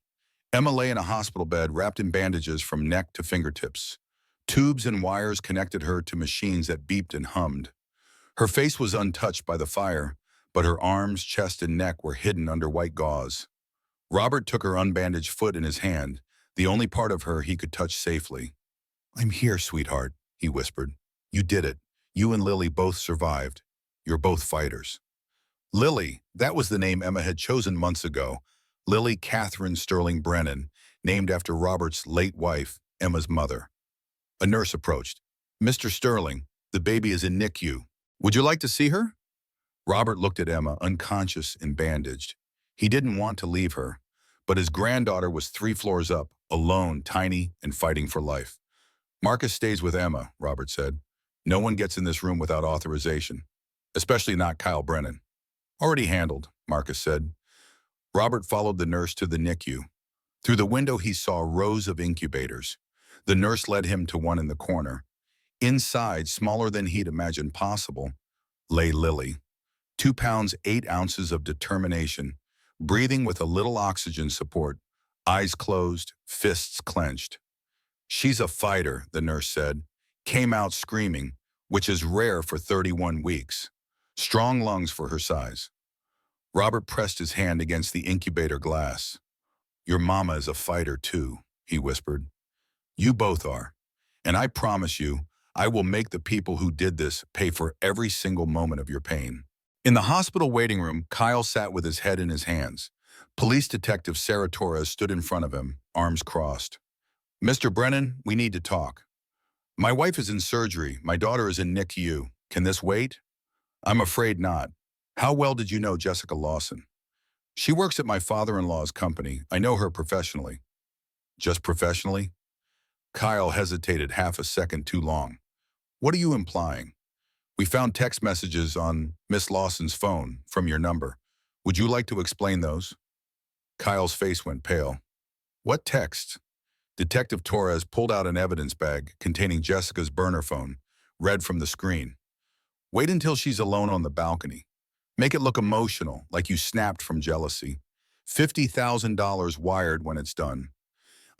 Emma lay in a hospital bed wrapped in bandages from neck to fingertips. Tubes and wires connected her to machines that beeped and hummed. Her face was untouched by the fire, but her arms, chest, and neck were hidden under white gauze. Robert took her unbandaged foot in his hand, the only part of her he could touch safely. "I'm here, sweetheart," he whispered. "You did it. You and Lily both survived. You're both fighters." Lily, that was the name Emma had chosen months ago. Lily Catherine Sterling Brennan, named after Robert's late wife, Emma's mother. A nurse approached. "Mr. Sterling, the baby is in NICU. Would you like to see her?" Robert looked at Emma, unconscious and bandaged. He didn't want to leave her, but his granddaughter was 3 floors up, alone, tiny, and fighting for life. "Marcus stays with Emma," Robert said. "No one gets in this room without authorization, especially not Kyle Brennan." "Already handled," Marcus said. Robert followed the nurse to the NICU. Through the window he saw rows of incubators. The nurse led him to one in the corner. Inside, smaller than he'd imagined possible, lay Lily. 2 pounds, 8 ounces of determination, breathing with a little oxygen support, eyes closed, fists clenched. "She's a fighter," the nurse said. "Came out screaming, which is rare for 31 weeks. Strong lungs for her size." Robert pressed his hand against the incubator glass. "Your mama is a fighter too," he whispered. "You both are. And I promise you, I will make the people who did this pay for every single moment of your pain." In the hospital waiting room, Kyle sat with his head in his hands. Police Detective Sarah Torres stood in front of him, arms crossed. "Mr. Brennan, we need to talk." "My wife is in surgery. My daughter is in NICU. Can this wait?" "I'm afraid not. How well did you know Jessica Lawson?" "She works at my father-in-law's company. I know her professionally." "Just professionally?" Kyle hesitated half a second too long. "What are you implying?" "We found text messages on Miss Lawson's phone from your number. Would you like to explain those?" Kyle's face went pale. "What texts?" Detective Torres pulled out an evidence bag containing Jessica's burner phone, read from the screen. "Wait until she's alone on the balcony. Make it look emotional, like you snapped from jealousy. $50,000 wired when it's done."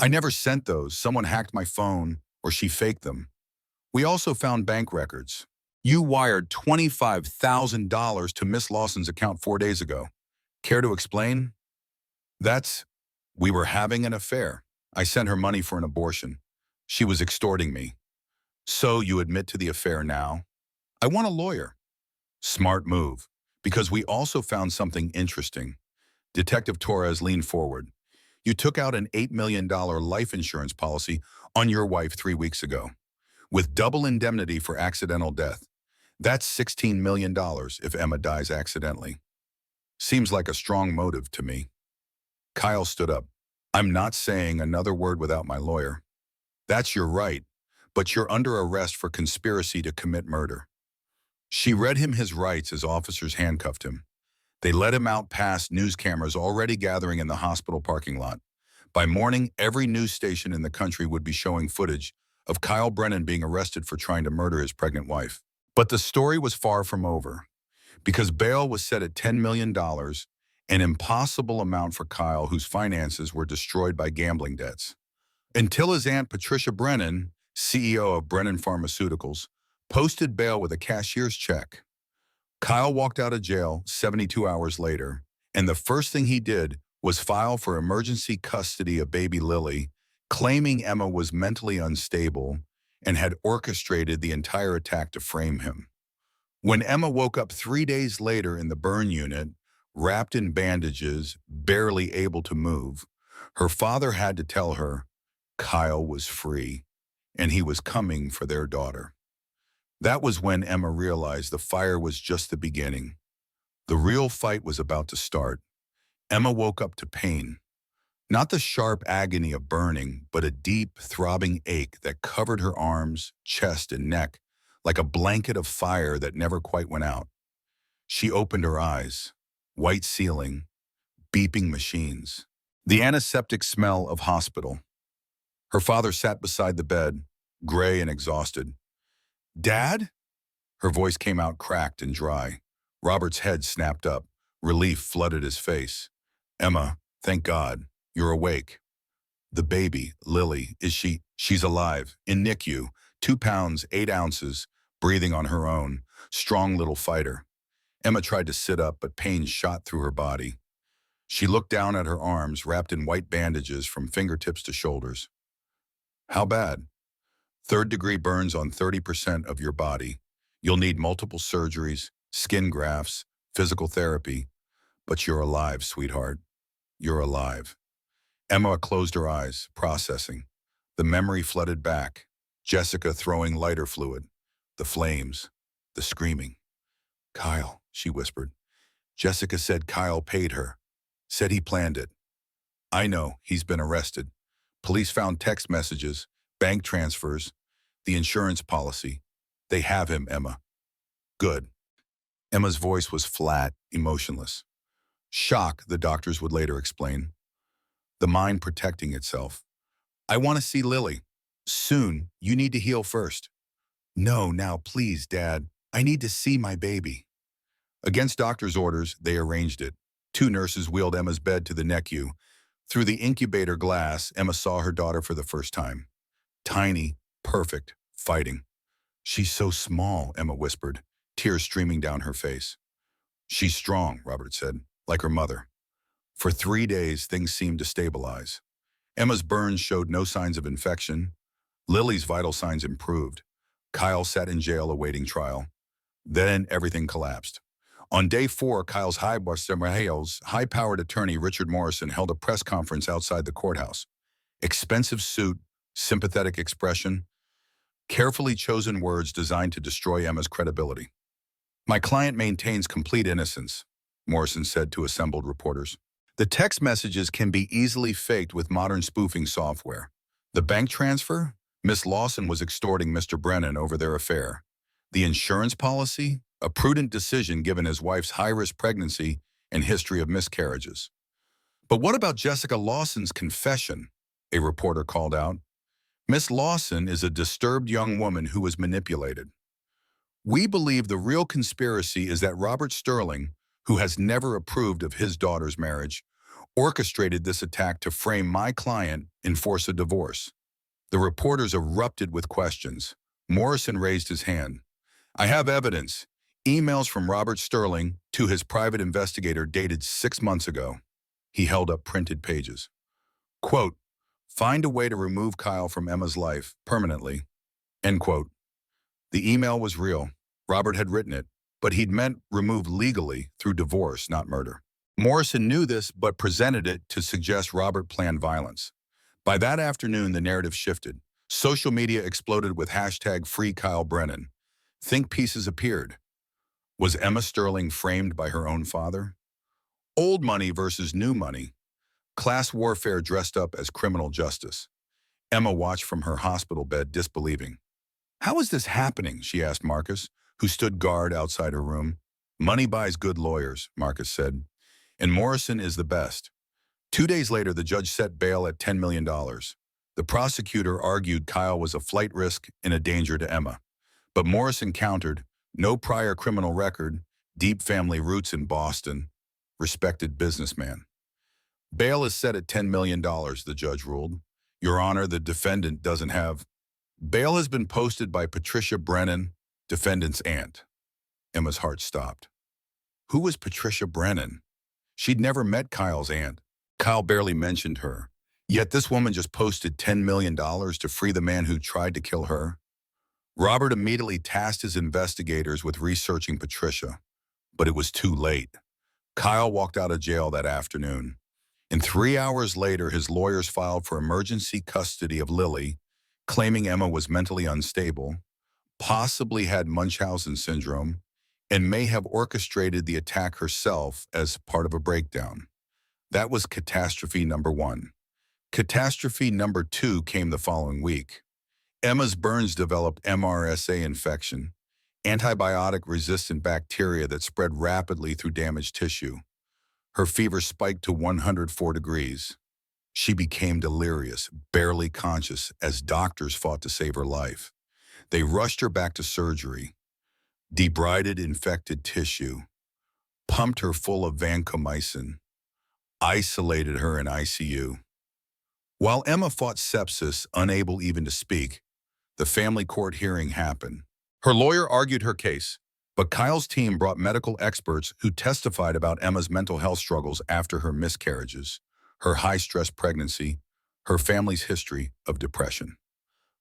"I never sent those. Someone hacked my phone, or she faked them." "We also found bank records. You wired $25,000 to Miss Lawson's account 4 days ago. Care to explain?" "That's... We were having an affair. I sent her money for an abortion. She was extorting me." "So you admit to the affair now?" "I want a lawyer." "Smart move, because we also found something interesting." Detective Torres leaned forward. "You took out an $8 million life insurance policy on your wife 3 weeks ago, with double indemnity for accidental death. That's $16 million if Emma dies accidentally. Seems like a strong motive to me." Kyle stood up. "I'm not saying another word without my lawyer." "That's your right, but you're under arrest for conspiracy to commit murder." She read him his rights as officers handcuffed him. They led him out past news cameras already gathering in the hospital parking lot. By morning, every news station in the country would be showing footage of Kyle Brennan being arrested for trying to murder his pregnant wife. But the story was far from over, because bail was set at $10 million, an impossible amount for Kyle, whose finances were destroyed by gambling debts. Until his aunt Patricia Brennan, CEO of Brennan Pharmaceuticals, posted bail with a cashier's check. Kyle walked out of jail 72 hours later, and the first thing he did was file for emergency custody of baby Lily, claiming Emma was mentally unstable and had orchestrated the entire attack to frame him. When Emma woke up 3 days later in the burn unit, wrapped in bandages, barely able to move, her father had to tell her Kyle was free, and he was coming for their daughter. That was when Emma realized the fire was just the beginning. The real fight was about to start. Emma woke up to pain. Not the sharp agony of burning, but a deep, throbbing ache that covered her arms, chest, and neck like a blanket of fire that never quite went out. She opened her eyes. White ceiling, beeping machines, the antiseptic smell of hospital. Her father sat beside the bed, gray and exhausted. "Dad?" Her voice came out cracked and dry. Robert's head snapped up. Relief flooded his face. "Emma, thank God, you're awake." "The baby, Lily, is she?" "She's alive, in NICU, 2 pounds, 8 ounces, breathing on her own. Strong little fighter." Emma tried to sit up, but pain shot through her body. She looked down at her arms, wrapped in white bandages from fingertips to shoulders. How bad? Third-degree burns on 30% of your body. You'll need multiple surgeries, skin grafts, physical therapy. But you're alive, sweetheart. You're alive. Emma closed her eyes, processing. The memory flooded back. Jessica throwing lighter fluid. The flames. The screaming. Kyle, she whispered. Jessica said Kyle paid her. Said he planned it. I know, he's been arrested. Police found text messages, bank transfers, the insurance policy. They have him, Emma. Good. Emma's voice was flat, emotionless. Shock, the doctors would later explain. The mind protecting itself. I want to see Lily. Soon. You need to heal first. No, now, please, Dad. I need to see my baby. Against doctor's orders, they arranged it. Two nurses wheeled Emma's bed to the NICU. Through the incubator glass, Emma saw her daughter for the first time. Tiny, perfect, fighting. She's so small, Emma whispered, tears streaming down her face. She's strong, Robert said, like her mother. For 3 days, things seemed to stabilize. Emma's burns showed no signs of infection. Lily's vital signs improved. Kyle sat in jail awaiting trial. Then everything collapsed. On day 4, Kyle's high-powered attorney, Richard Morrison, held a press conference outside the courthouse. Expensive suit, sympathetic expression, carefully chosen words designed to destroy Emma's credibility. My client maintains complete innocence, Morrison said to assembled reporters. The text messages can be easily faked with modern spoofing software. The bank transfer? Miss Lawson was extorting Mr. Brennan over their affair. The insurance policy? A prudent decision given his wife's high-risk pregnancy and history of miscarriages. But what about Jessica Lawson's confession? A reporter called out. Miss Lawson is a disturbed young woman who was manipulated. We believe the real conspiracy is that Robert Sterling, who has never approved of his daughter's marriage, orchestrated this attack to frame my client and force a divorce. The reporters erupted with questions. Morrison raised his hand. I have evidence. Emails from Robert Sterling to his private investigator dated 6 months ago. He held up printed pages. Quote, find a way to remove Kyle from Emma's life permanently. End quote. The email was real. Robert had written it, but he'd meant removed legally through divorce, not murder. Morrison knew this, but presented it to suggest Robert planned violence. By that afternoon, the narrative shifted. Social media exploded with hashtag #FreeKyleBrennan. Think pieces appeared. Was Emma Sterling framed by her own father? Old money versus new money. Class warfare dressed up as criminal justice. Emma watched from her hospital bed, disbelieving. How is this happening? She asked Marcus, who stood guard outside her room. Money buys good lawyers, Marcus said. And Morrison is the best. 2 days later, the judge set bail at $10 million. The prosecutor argued Kyle was a flight risk and a danger to Emma. But Morrison countered, no prior criminal record, deep family roots in Boston, respected businessman. Bail is set at $10 million, the judge ruled. Your Honor, the defendant doesn't have. Bail has been posted by Patricia Brennan, defendant's aunt. Emma's heart stopped. Who was Patricia Brennan? She'd never met Kyle's aunt. Kyle barely mentioned her. Yet this woman just posted $10 million to free the man who tried to kill her. Robert immediately tasked his investigators with researching Patricia, but it was too late. Kyle walked out of jail that afternoon. And 3 hours later, his lawyers filed for emergency custody of Lily, claiming Emma was mentally unstable, possibly had Munchausen syndrome, and may have orchestrated the attack herself as part of a breakdown. That was catastrophe number 1. Catastrophe number 2 came the following week. Emma's burns developed MRSA infection, antibiotic-resistant bacteria that spread rapidly through damaged tissue. Her fever spiked to 104 degrees. She became delirious, barely conscious, as doctors fought to save her life. They rushed her back to surgery, debrided infected tissue, pumped her full of vancomycin, isolated her in ICU. While Emma fought sepsis, unable even to speak, the family court hearing happened. Her lawyer argued her case. But Kyle's team brought medical experts who testified about Emma's mental health struggles after her miscarriages, her high-stress pregnancy, her family's history of depression.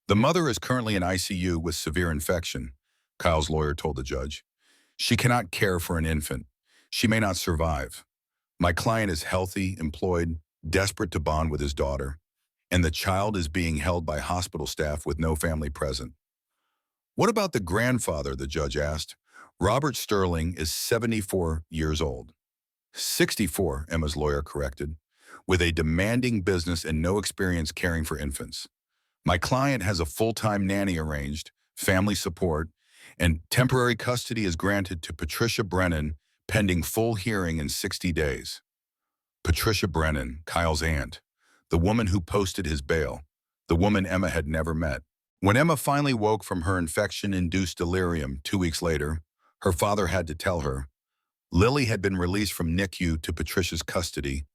The mother is currently in ICU with severe infection, Kyle's lawyer told the judge. She cannot care for an infant. She may not survive. My client is healthy, employed, desperate to bond with his daughter, and the child is being held by hospital staff with no family present. What about the grandfather, the judge asked. Robert Sterling is 74 years old. 64, Emma's lawyer corrected, with a demanding business and no experience caring for infants. My client has a full-time nanny arranged, family support, and temporary custody is granted to Patricia Brennan pending full hearing in 60 days. Patricia Brennan, Kyle's aunt, the woman who posted his bail, the woman Emma had never met. When Emma finally woke from her infection-induced delirium 2 weeks later, her father had to tell her, Lily had been released from NICU to Patricia's custody.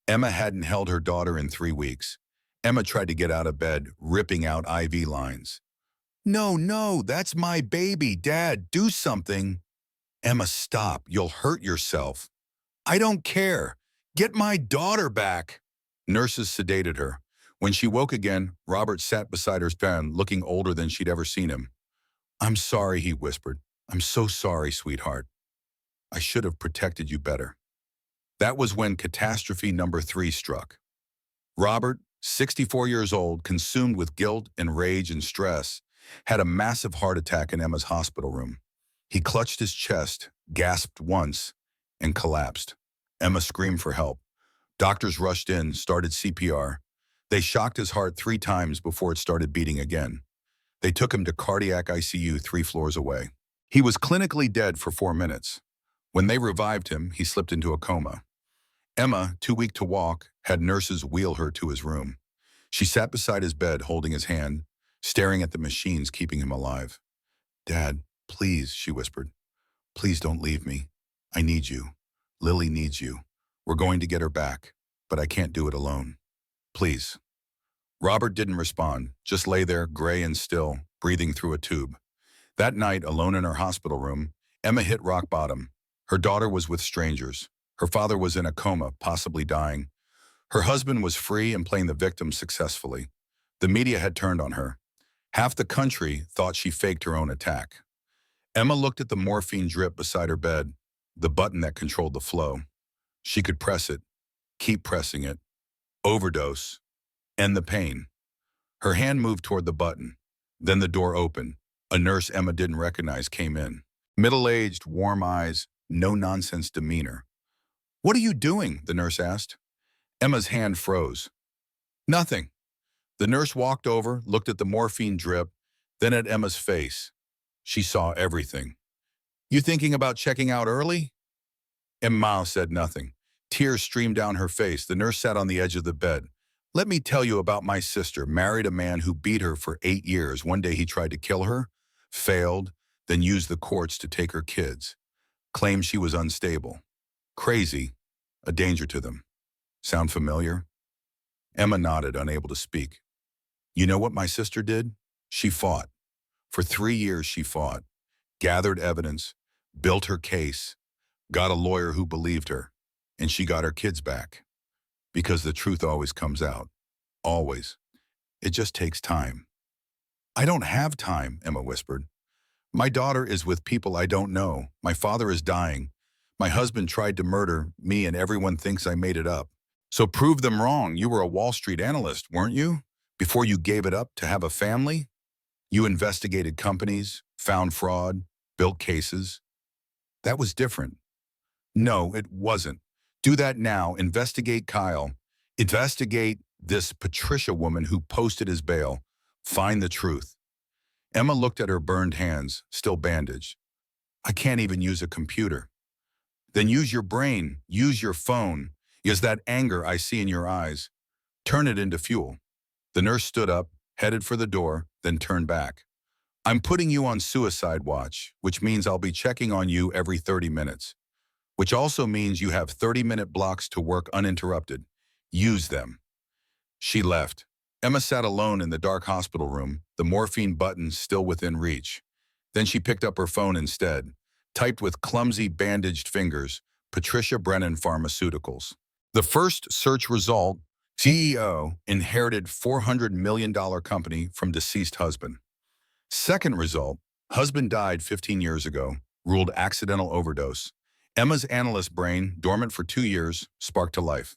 Emma hadn't held her daughter in 3 weeks. Emma tried to get out of bed, ripping out IV lines. No, that's my baby. Dad, do something. Emma, stop. You'll hurt yourself. I don't care. Get my daughter back. Nurses sedated her. When she woke again, Robert sat beside her bed, looking older than she'd ever seen him. I'm sorry, he whispered. I'm so sorry, sweetheart. I should have protected you better. That was when catastrophe number 3 struck. Robert, 64 years old, consumed with guilt and rage and stress, had a massive heart attack in Emma's hospital room. He clutched his chest, gasped once, and collapsed. Emma screamed for help. Doctors rushed in, started CPR. They shocked his heart 3 times before it started beating again. They took him to cardiac ICU 3 floors away. He was clinically dead for 4 minutes. When they revived him, he slipped into a coma. Emma, too weak to walk, had nurses wheel her to his room. She sat beside his bed, holding his hand, staring at the machines keeping him alive. Dad, please, she whispered. Please don't leave me. I need you. Lily needs you. We're going to get her back, but I can't do it alone. Please. Robert didn't respond, just lay there, gray and still, breathing through a tube. That night, alone in her hospital room, Emma hit rock bottom. Her daughter was with strangers. Her father was in a coma, possibly dying. Her husband was free and playing the victim successfully. The media had turned on her. Half the country thought she faked her own attack. Emma looked at the morphine drip beside her bed, the button that controlled the flow. She could press it, keep pressing it, overdose, end the pain. Her hand moved toward the button. Then the door opened. A nurse Emma didn't recognize came in. Middle-aged, warm eyes, no-nonsense demeanor. What are you doing? The nurse asked. Emma's hand froze. Nothing. The nurse walked over, looked at the morphine drip, then at Emma's face. She saw everything. You thinking about checking out early? Emma said nothing. Tears streamed down her face. The nurse sat on the edge of the bed. Let me tell you about my sister. Married a man who beat her for 8 years. One day he tried to kill her, failed, then used the courts to take her kids. Claimed she was unstable. Crazy. A danger to them. Sound familiar? Emma nodded, unable to speak. You know what my sister did? She fought. For 3 years she fought. Gathered evidence, built her case, got a lawyer who believed her, and she got her kids back. Because the truth always comes out. Always. It just takes time. I don't have time, Emma whispered. My daughter is with people I don't know. My father is dying. My husband tried to murder me and everyone thinks I made it up. So prove them wrong. You were a Wall Street analyst, weren't you? Before you gave it up to have a family? You investigated companies, found fraud, built cases. That was different. No, it wasn't. Do that now. Investigate Kyle. Investigate this Patricia woman who posted his bail. Find the truth. Emma looked at her burned hands, still bandaged. I can't even use a computer. Then use your brain. Use your phone. Use that anger I see in your eyes. Turn it into fuel. The nurse stood up, headed for the door, then turned back. I'm putting you on suicide watch, which means I'll be checking on you every 30 minutes. Which also means you have 30-minute blocks to work uninterrupted. Use them. She left. Emma sat alone in the dark hospital room, the morphine button still within reach. Then she picked up her phone instead, typed with clumsy bandaged fingers, Patricia Brennan Pharmaceuticals. The first search result, CEO inherited $400 million company from deceased husband. Second result, husband died 15 years ago, ruled accidental overdose. Emma's analyst brain, dormant for 2 years, sparked to life.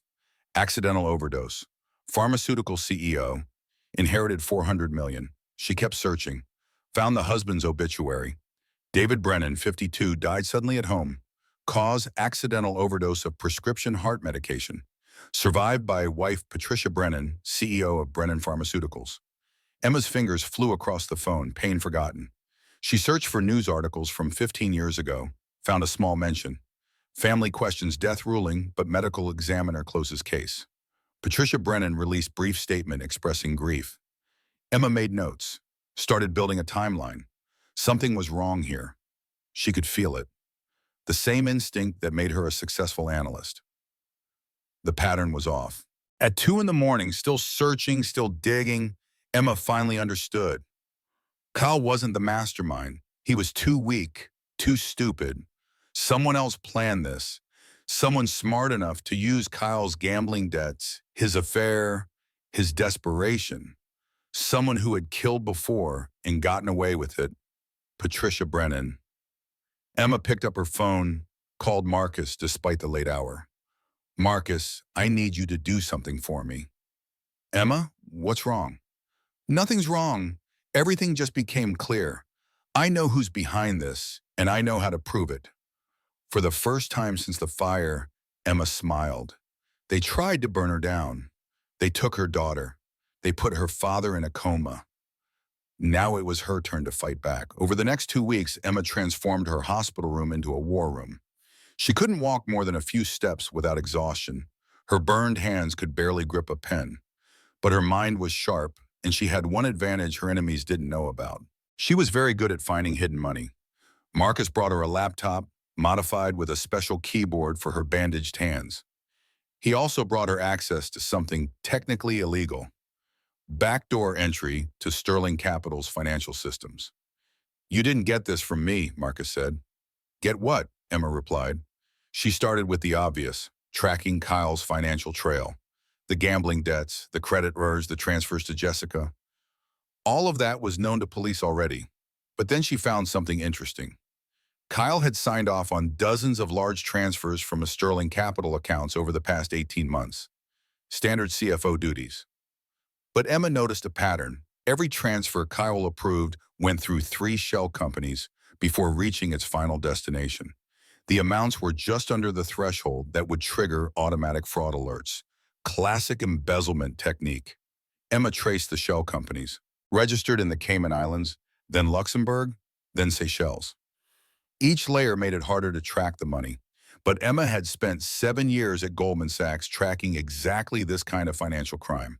Accidental overdose. Pharmaceutical CEO, inherited 400 million. She kept searching, found the husband's obituary. David Brennan, 52, died suddenly at home. Cause, accidental overdose of prescription heart medication. Survived by wife Patricia Brennan, CEO of Brennan Pharmaceuticals. Emma's fingers flew across the phone, pain forgotten. She searched for news articles from 15 years ago, found a small mention. Family questions death ruling, but medical examiner closes case. Patricia Brennan released brief statement expressing grief. Emma made notes, started building a timeline. Something was wrong here. She could feel it. The same instinct that made her a successful analyst. The pattern was off. At 2 in the morning, still searching, still digging, Emma finally understood. Kyle wasn't the mastermind. He was too weak, too stupid. Someone else planned this. Someone smart enough to use Kyle's gambling debts, his affair, his desperation. Someone who had killed before and gotten away with it. Patricia Brennan. Emma picked up her phone, called Marcus despite the late hour. Marcus, I need you to do something for me. Emma, what's wrong? Nothing's wrong. Everything just became clear. I know who's behind this, and I know how to prove it. For the first time since the fire, Emma smiled. They tried to burn her down. They took her daughter. They put her father in a coma. Now it was her turn to fight back. Over the next 2 weeks, Emma transformed her hospital room into a war room. She couldn't walk more than a few steps without exhaustion. Her burned hands could barely grip a pen. But her mind was sharp, and she had one advantage her enemies didn't know about. She was very good at finding hidden money. Marcus brought her a laptop, modified with a special keyboard for her bandaged hands. He also brought her access to something technically illegal. Backdoor entry to Sterling Capital's financial systems. You didn't get this from me, Marcus said. Get what? Emma replied. She started with the obvious, tracking Kyle's financial trail. The gambling debts, the credit errors, the transfers to Jessica. All of that was known to police already. But then she found something interesting. Kyle had signed off on dozens of large transfers from a Sterling Capital accounts over the past 18 months. Standard CFO duties. But Emma noticed a pattern. Every transfer Kyle approved went through 3 shell companies before reaching its final destination. The amounts were just under the threshold that would trigger automatic fraud alerts. Classic embezzlement technique. Emma traced the shell companies, registered in the Cayman Islands, then Luxembourg, then Seychelles. Each layer made it harder to track the money, but Emma had spent 7 years at Goldman Sachs tracking exactly this kind of financial crime.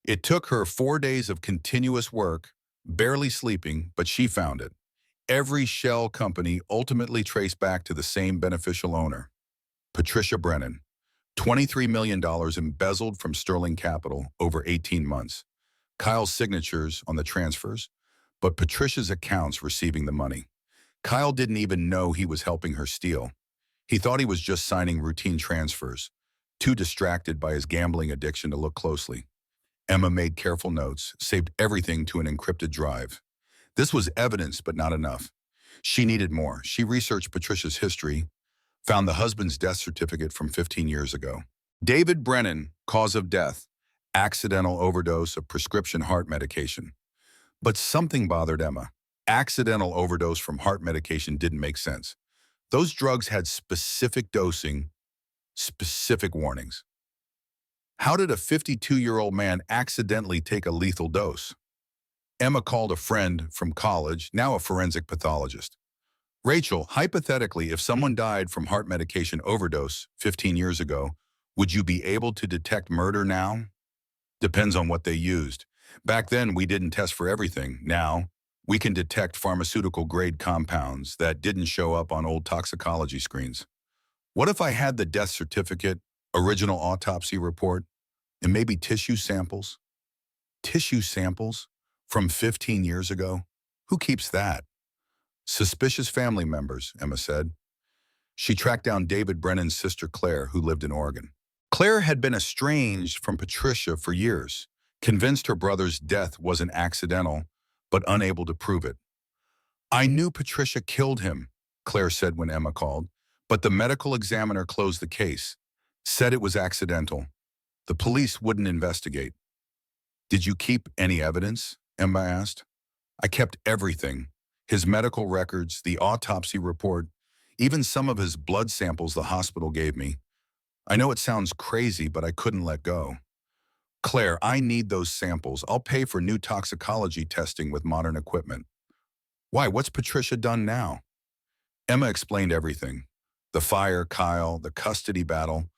It took her 4 days of continuous work, barely sleeping, but she found it. Every shell company ultimately traced back to the same beneficial owner, Patricia Brennan. $23 million embezzled from Sterling Capital over 18 months. Kyle's signatures on the transfers, but Patricia's accounts receiving the money. Kyle didn't even know he was helping her steal. He thought he was just signing routine transfers, too distracted by his gambling addiction to look closely. Emma made careful notes, saved everything to an encrypted drive. This was evidence, but not enough. She needed more. She researched Patricia's history, found the husband's death certificate from 15 years ago. David Brennan, cause of death, accidental overdose of prescription heart medication. But something bothered Emma. Accidental overdose from heart medication didn't make sense. Those drugs had specific dosing, specific warnings. How did a 52-year-old man accidentally take a lethal dose? Emma called a friend from college, now a forensic pathologist. Rachel, hypothetically, if someone died from heart medication overdose 15 years ago, would you be able to detect murder now? Depends on what they used. Back then, we didn't test for everything. Now, we can detect pharmaceutical-grade compounds that didn't show up on old toxicology screens. What if I had the death certificate, original autopsy report, and maybe tissue samples? Tissue samples from 15 years ago? Who keeps that? Suspicious family members, Emma said. She tracked down David Brennan's sister Claire, who lived in Oregon. Claire had been estranged from Patricia for years, convinced her brother's death wasn't accidental, but unable to prove it. I knew Patricia killed him, Claire said when Emma called, but the medical examiner closed the case, said it was accidental. The police wouldn't investigate. Did you keep any evidence? Emma asked. I kept everything. His medical records, the autopsy report, even some of his blood samples the hospital gave me. I know it sounds crazy, but I couldn't let go. Claire, I need those samples. I'll pay for new toxicology testing with modern equipment. Why, what's Patricia done now? Emma explained everything. The fire, Kyle, the custody battle.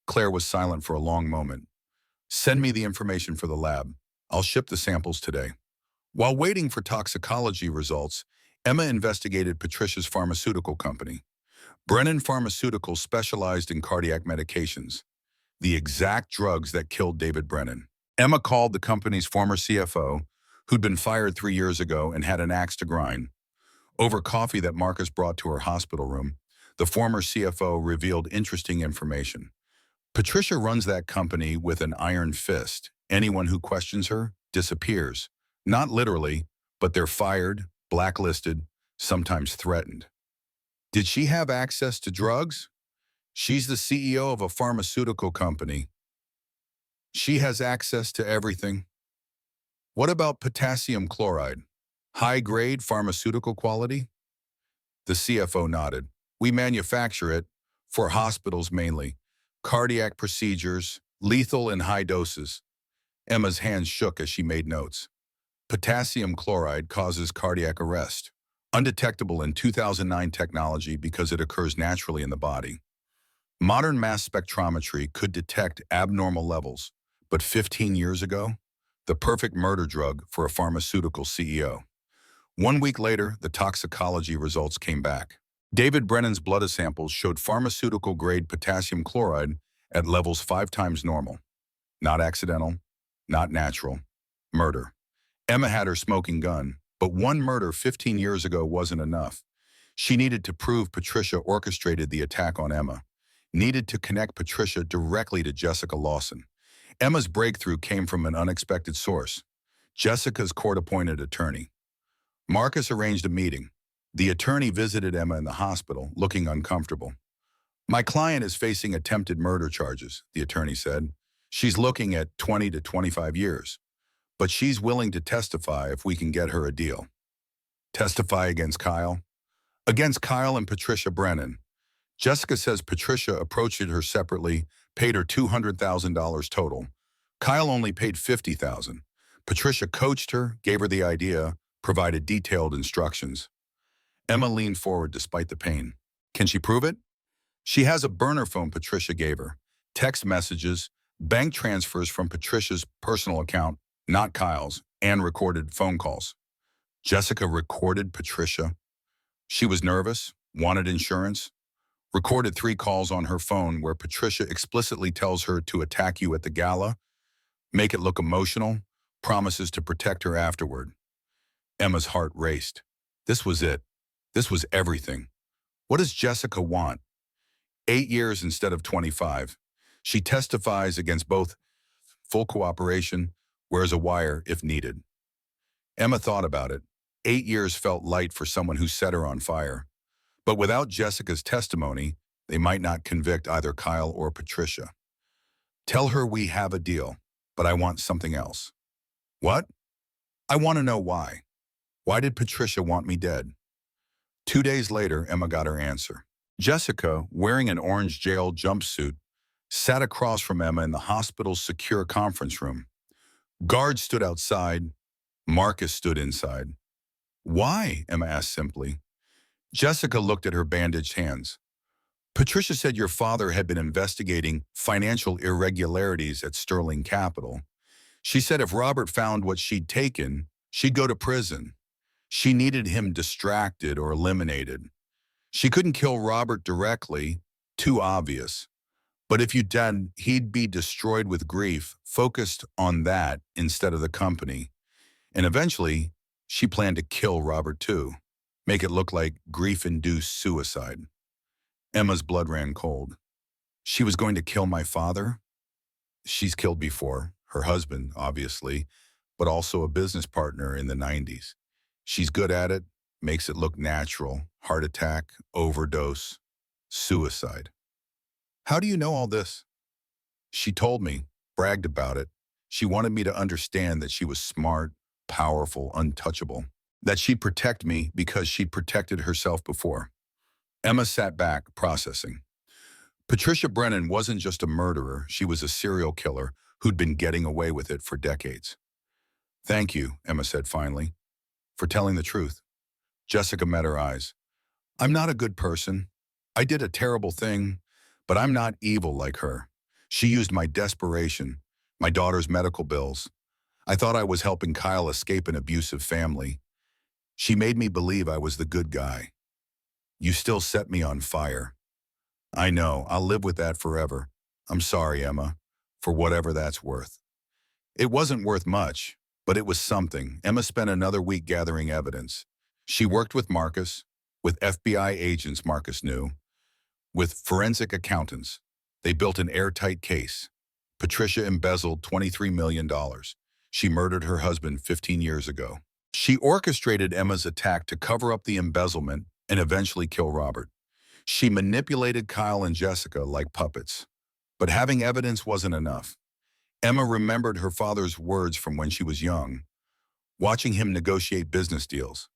Claire was silent for a long moment. Send me the information for the lab. I'll ship the samples today. While waiting for toxicology results, Emma investigated Patricia's pharmaceutical company. Brennan Pharmaceuticals specialized in cardiac medications, the exact drugs that killed David Brennan. Emma called the company's former CFO, who'd been fired 3 years ago and had an axe to grind. Over coffee that Marcus brought to her hospital room, the former CFO revealed interesting information. Patricia runs that company with an iron fist. Anyone who questions her disappears. Not literally, but they're fired, blacklisted, sometimes threatened. Did she have access to drugs? She's the CEO of a pharmaceutical company. She has access to everything. What about potassium chloride? High-grade pharmaceutical quality? The CFO nodded. We manufacture it, for hospitals mainly. Cardiac procedures, lethal in high doses. Emma's hands shook as she made notes. Potassium chloride causes cardiac arrest. Undetectable in 2009 technology because it occurs naturally in the body. Modern mass spectrometry could detect abnormal levels, but 15 years ago, the perfect murder drug for a pharmaceutical CEO. 1 week later, the toxicology results came back. David Brennan's blood samples showed pharmaceutical-grade potassium chloride at levels 5 times normal. Not accidental, not natural. Murder. Emma had her smoking gun, but one murder 15 years ago wasn't enough. She needed to prove Patricia orchestrated the attack on Emma. Needed to connect Patricia directly to Jessica Lawson. Emma's breakthrough came from an unexpected source. Jessica's court-appointed attorney. Marcus arranged a meeting. The attorney visited Emma in the hospital, looking uncomfortable. My client is facing attempted murder charges, the attorney said. She's looking at 20 to 25 years. But she's willing to testify if we can get her a deal. Testify against Kyle? Against Kyle and Patricia Brennan. Jessica says Patricia approached her separately, paid her $200,000 total. Kyle only paid $50,000. Patricia coached her, gave her the idea, provided detailed instructions. Emma leaned forward despite the pain. Can she prove it? She has a burner phone Patricia gave her. Text messages, bank transfers from Patricia's personal account, not Kyle's, and recorded phone calls. Jessica recorded Patricia. She was nervous, wanted insurance, recorded 3 calls on her phone where Patricia explicitly tells her to attack you at the gala, make it look emotional, promises to protect her afterward. Emma's heart raced. This was it. This was everything. What does Jessica want? 8 years instead of 25. She testifies against both, full cooperation, wears a wire if needed. Emma thought about it. 8 years felt light for someone who set her on fire. But without Jessica's testimony, they might not convict either Kyle or Patricia. Tell her we have a deal, but I want something else. What? I want to know why. Why did Patricia want me dead? 2 days later, Emma got her answer. Jessica, wearing an orange jail jumpsuit, sat across from Emma in the hospital's secure conference room. Guards stood outside. Marcus stood inside. Why? Emma asked simply. Jessica looked at her bandaged hands. Patricia said your father had been investigating financial irregularities at Sterling Capital. She said if Robert found what she'd taken, she'd go to prison. She needed him distracted or eliminated. She couldn't kill Robert directly, too obvious. But if you did, he'd be destroyed with grief, focused on that instead of the company. And eventually, she planned to kill Robert too. make it look like grief-induced suicide. Emma's blood ran cold. She was going to kill my father? She's killed before, her husband, obviously, but also a business partner in the 90s. She's good at it, makes it look natural. Heart attack, overdose, suicide. How do you know all this? She told me, bragged about it. She wanted me to understand that she was smart, powerful, untouchable. That she'd protect me because she'd protected herself before. Emma sat back, processing. Patricia Brennan wasn't just a murderer, she was a serial killer who'd been getting away with it for decades. Thank you, Emma said finally, for telling the truth. Jessica met her eyes. I'm not a good person. I did a terrible thing, but I'm not evil like her. She used my desperation, my daughter's medical bills. I thought I was helping Kyle escape an abusive family. She made me believe I was the good guy. You still set me on fire. I know, I'll live with that forever. I'm sorry, Emma, for whatever that's worth. It wasn't worth much, but it was something. Emma spent another week gathering evidence. She worked with Marcus, with FBI agents Marcus knew, with forensic accountants. They built an airtight case. Patricia embezzled $23 million. She murdered her husband 15 years ago. She orchestrated Emma's attack to cover up the embezzlement and eventually kill Robert. She manipulated Kyle and Jessica like puppets. But having evidence wasn't enough. Emma remembered her father's words from when she was young, watching him negotiate business deals.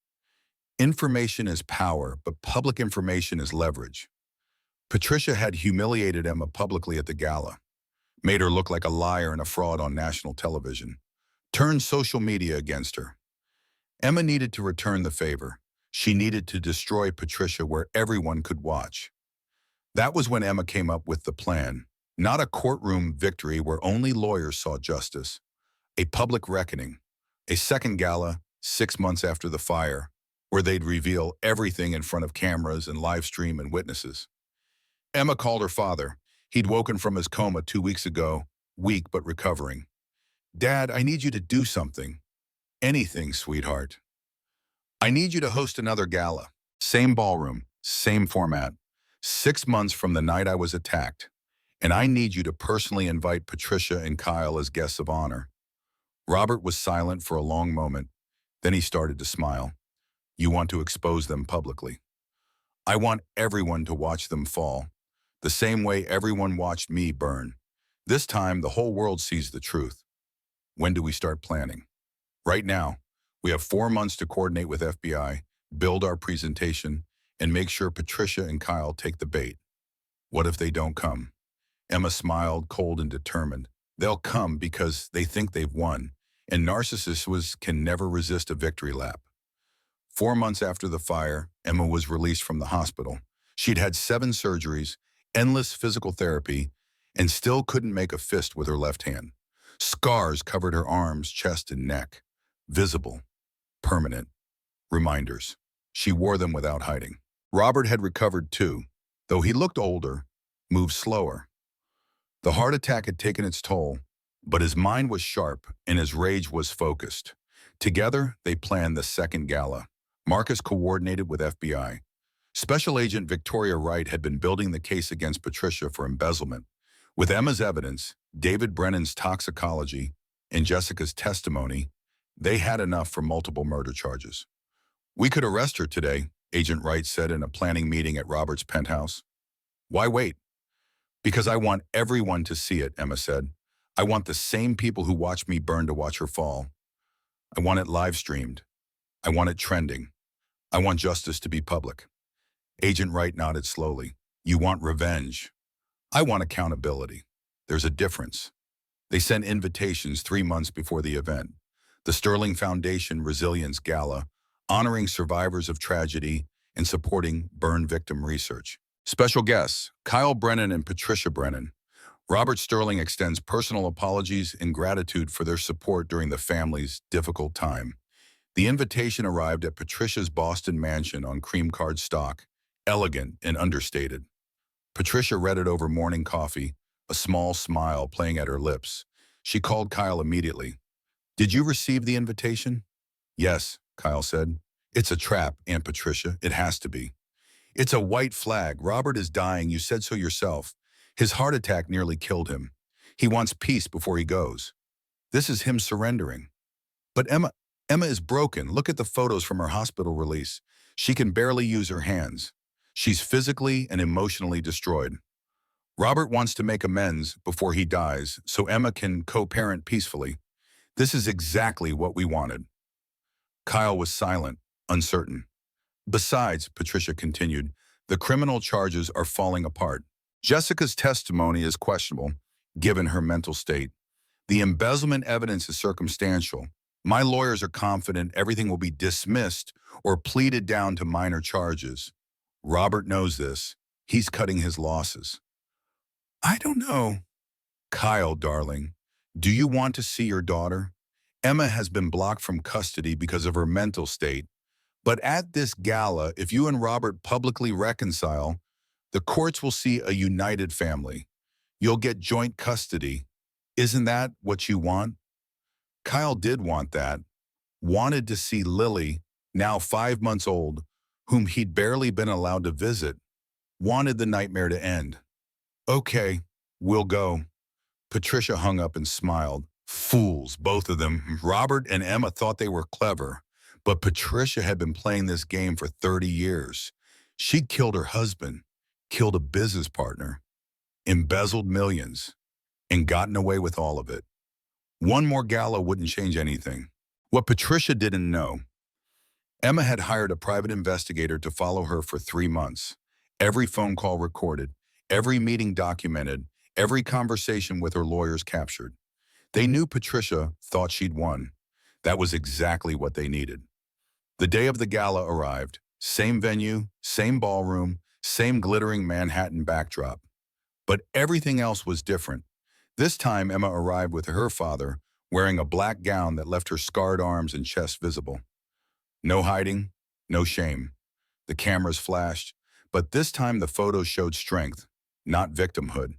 Information is power, but public information is leverage. Patricia had humiliated Emma publicly at the gala, made her look like a liar and a fraud on national television, turned social media against her. Emma needed to return the favor. She needed to destroy Patricia where everyone could watch. That was when Emma came up with the plan. Not a courtroom victory where only lawyers saw justice. A public reckoning. A second gala, 6 months after the fire, where they'd reveal everything in front of cameras and live stream and witnesses. Emma called her father. He'd woken from his coma 2 weeks ago, weak but recovering. Dad, I need you to do something. Anything, sweetheart. I need you to host another gala. Same ballroom, same format. 6 months from the night I was attacked. And I need you to personally invite Patricia and Kyle as guests of honor. Robert was silent for a long moment. Then he started to smile. You want to expose them publicly. I want everyone to watch them fall. The same way everyone watched me burn. This time, the whole world sees the truth. When do we start planning? Right now. We have 4 months to coordinate with FBI, build our presentation, and make sure Patricia and Kyle take the bait. What if they don't come? Emma smiled, cold and determined. They'll come because they think they've won, and narcissists can never resist a victory lap. 4 months after the fire, Emma was released from the hospital. She'd had 7 surgeries, endless physical therapy, and still couldn't make a fist with her left hand. Scars covered her arms, chest, and neck. Visible. Permanent. Reminders. She wore them without hiding. Robert had recovered too, though he looked older, moved slower. The heart attack had taken its toll, but his mind was sharp and his rage was focused. Together, they planned the second gala. Marcus coordinated with FBI. Special Agent Victoria Wright had been building the case against Patricia for embezzlement. With Emma's evidence, David Brennan's toxicology, and Jessica's testimony, they had enough for multiple murder charges. We could arrest her today, Agent Wright said in a planning meeting at Robert's penthouse. Why wait? Because I want everyone to see it, Emma said. I want the same people who watched me burn to watch her fall. I want it live streamed. I want it trending. I want justice to be public. Agent Wright nodded slowly. You want revenge. I want accountability. There's a difference. They sent invitations 3 months before the event. The Sterling Foundation Resilience Gala, honoring survivors of tragedy and supporting burn victim research. Special guests, Kyle Brennan and Patricia Brennan. Robert Sterling extends personal apologies and gratitude for their support during the family's difficult time. The invitation arrived at Patricia's Boston mansion on cream card stock, elegant and understated. Patricia read it over morning coffee, a small smile playing at her lips. She called Kyle immediately. Did you receive the invitation? Yes, Kyle said. It's a trap, Aunt Patricia. It has to be. It's a white flag. Robert is dying. You said so yourself. His heart attack nearly killed him. He wants peace before he goes. This is him surrendering. But Emma is broken. Look at the photos from her hospital release. She can barely use her hands. She's physically and emotionally destroyed. Robert wants to make amends before he dies so Emma can co-parent peacefully. This is exactly what we wanted. Kyle was silent, uncertain. Besides, Patricia continued, the criminal charges are falling apart. Jessica's testimony is questionable, given her mental state. The embezzlement evidence is circumstantial. My lawyers are confident everything will be dismissed or pleaded down to minor charges. Robert knows this. He's cutting his losses. I don't know. Kyle, darling, do you want to see your daughter? Emma has been blocked from custody because of her mental state. But at this gala, if you and Robert publicly reconcile, the courts will see a united family. You'll get joint custody. Isn't that what you want? Kyle did want that. Wanted to see Lily, now 5 months old, whom he'd barely been allowed to visit. Wanted the nightmare to end. Okay, we'll go. Patricia hung up and smiled. Fools, both of them. Robert and Emma thought they were clever, but Patricia had been playing this game for 30 years. She'd killed her husband, killed a business partner, embezzled millions, and gotten away with all of it. One more gala wouldn't change anything. What Patricia didn't know, Emma had hired a private investigator to follow her for 3 months. Every phone call recorded, every meeting documented, every conversation with her lawyers captured. They knew Patricia thought she'd won. That was exactly what they needed. The day of the gala arrived. Same venue, same ballroom, same glittering Manhattan backdrop. But everything else was different. This time, Emma arrived with her father, wearing a black gown that left her scarred arms and chest visible. No hiding, no shame. The cameras flashed, but this time the photos showed strength, not victimhood.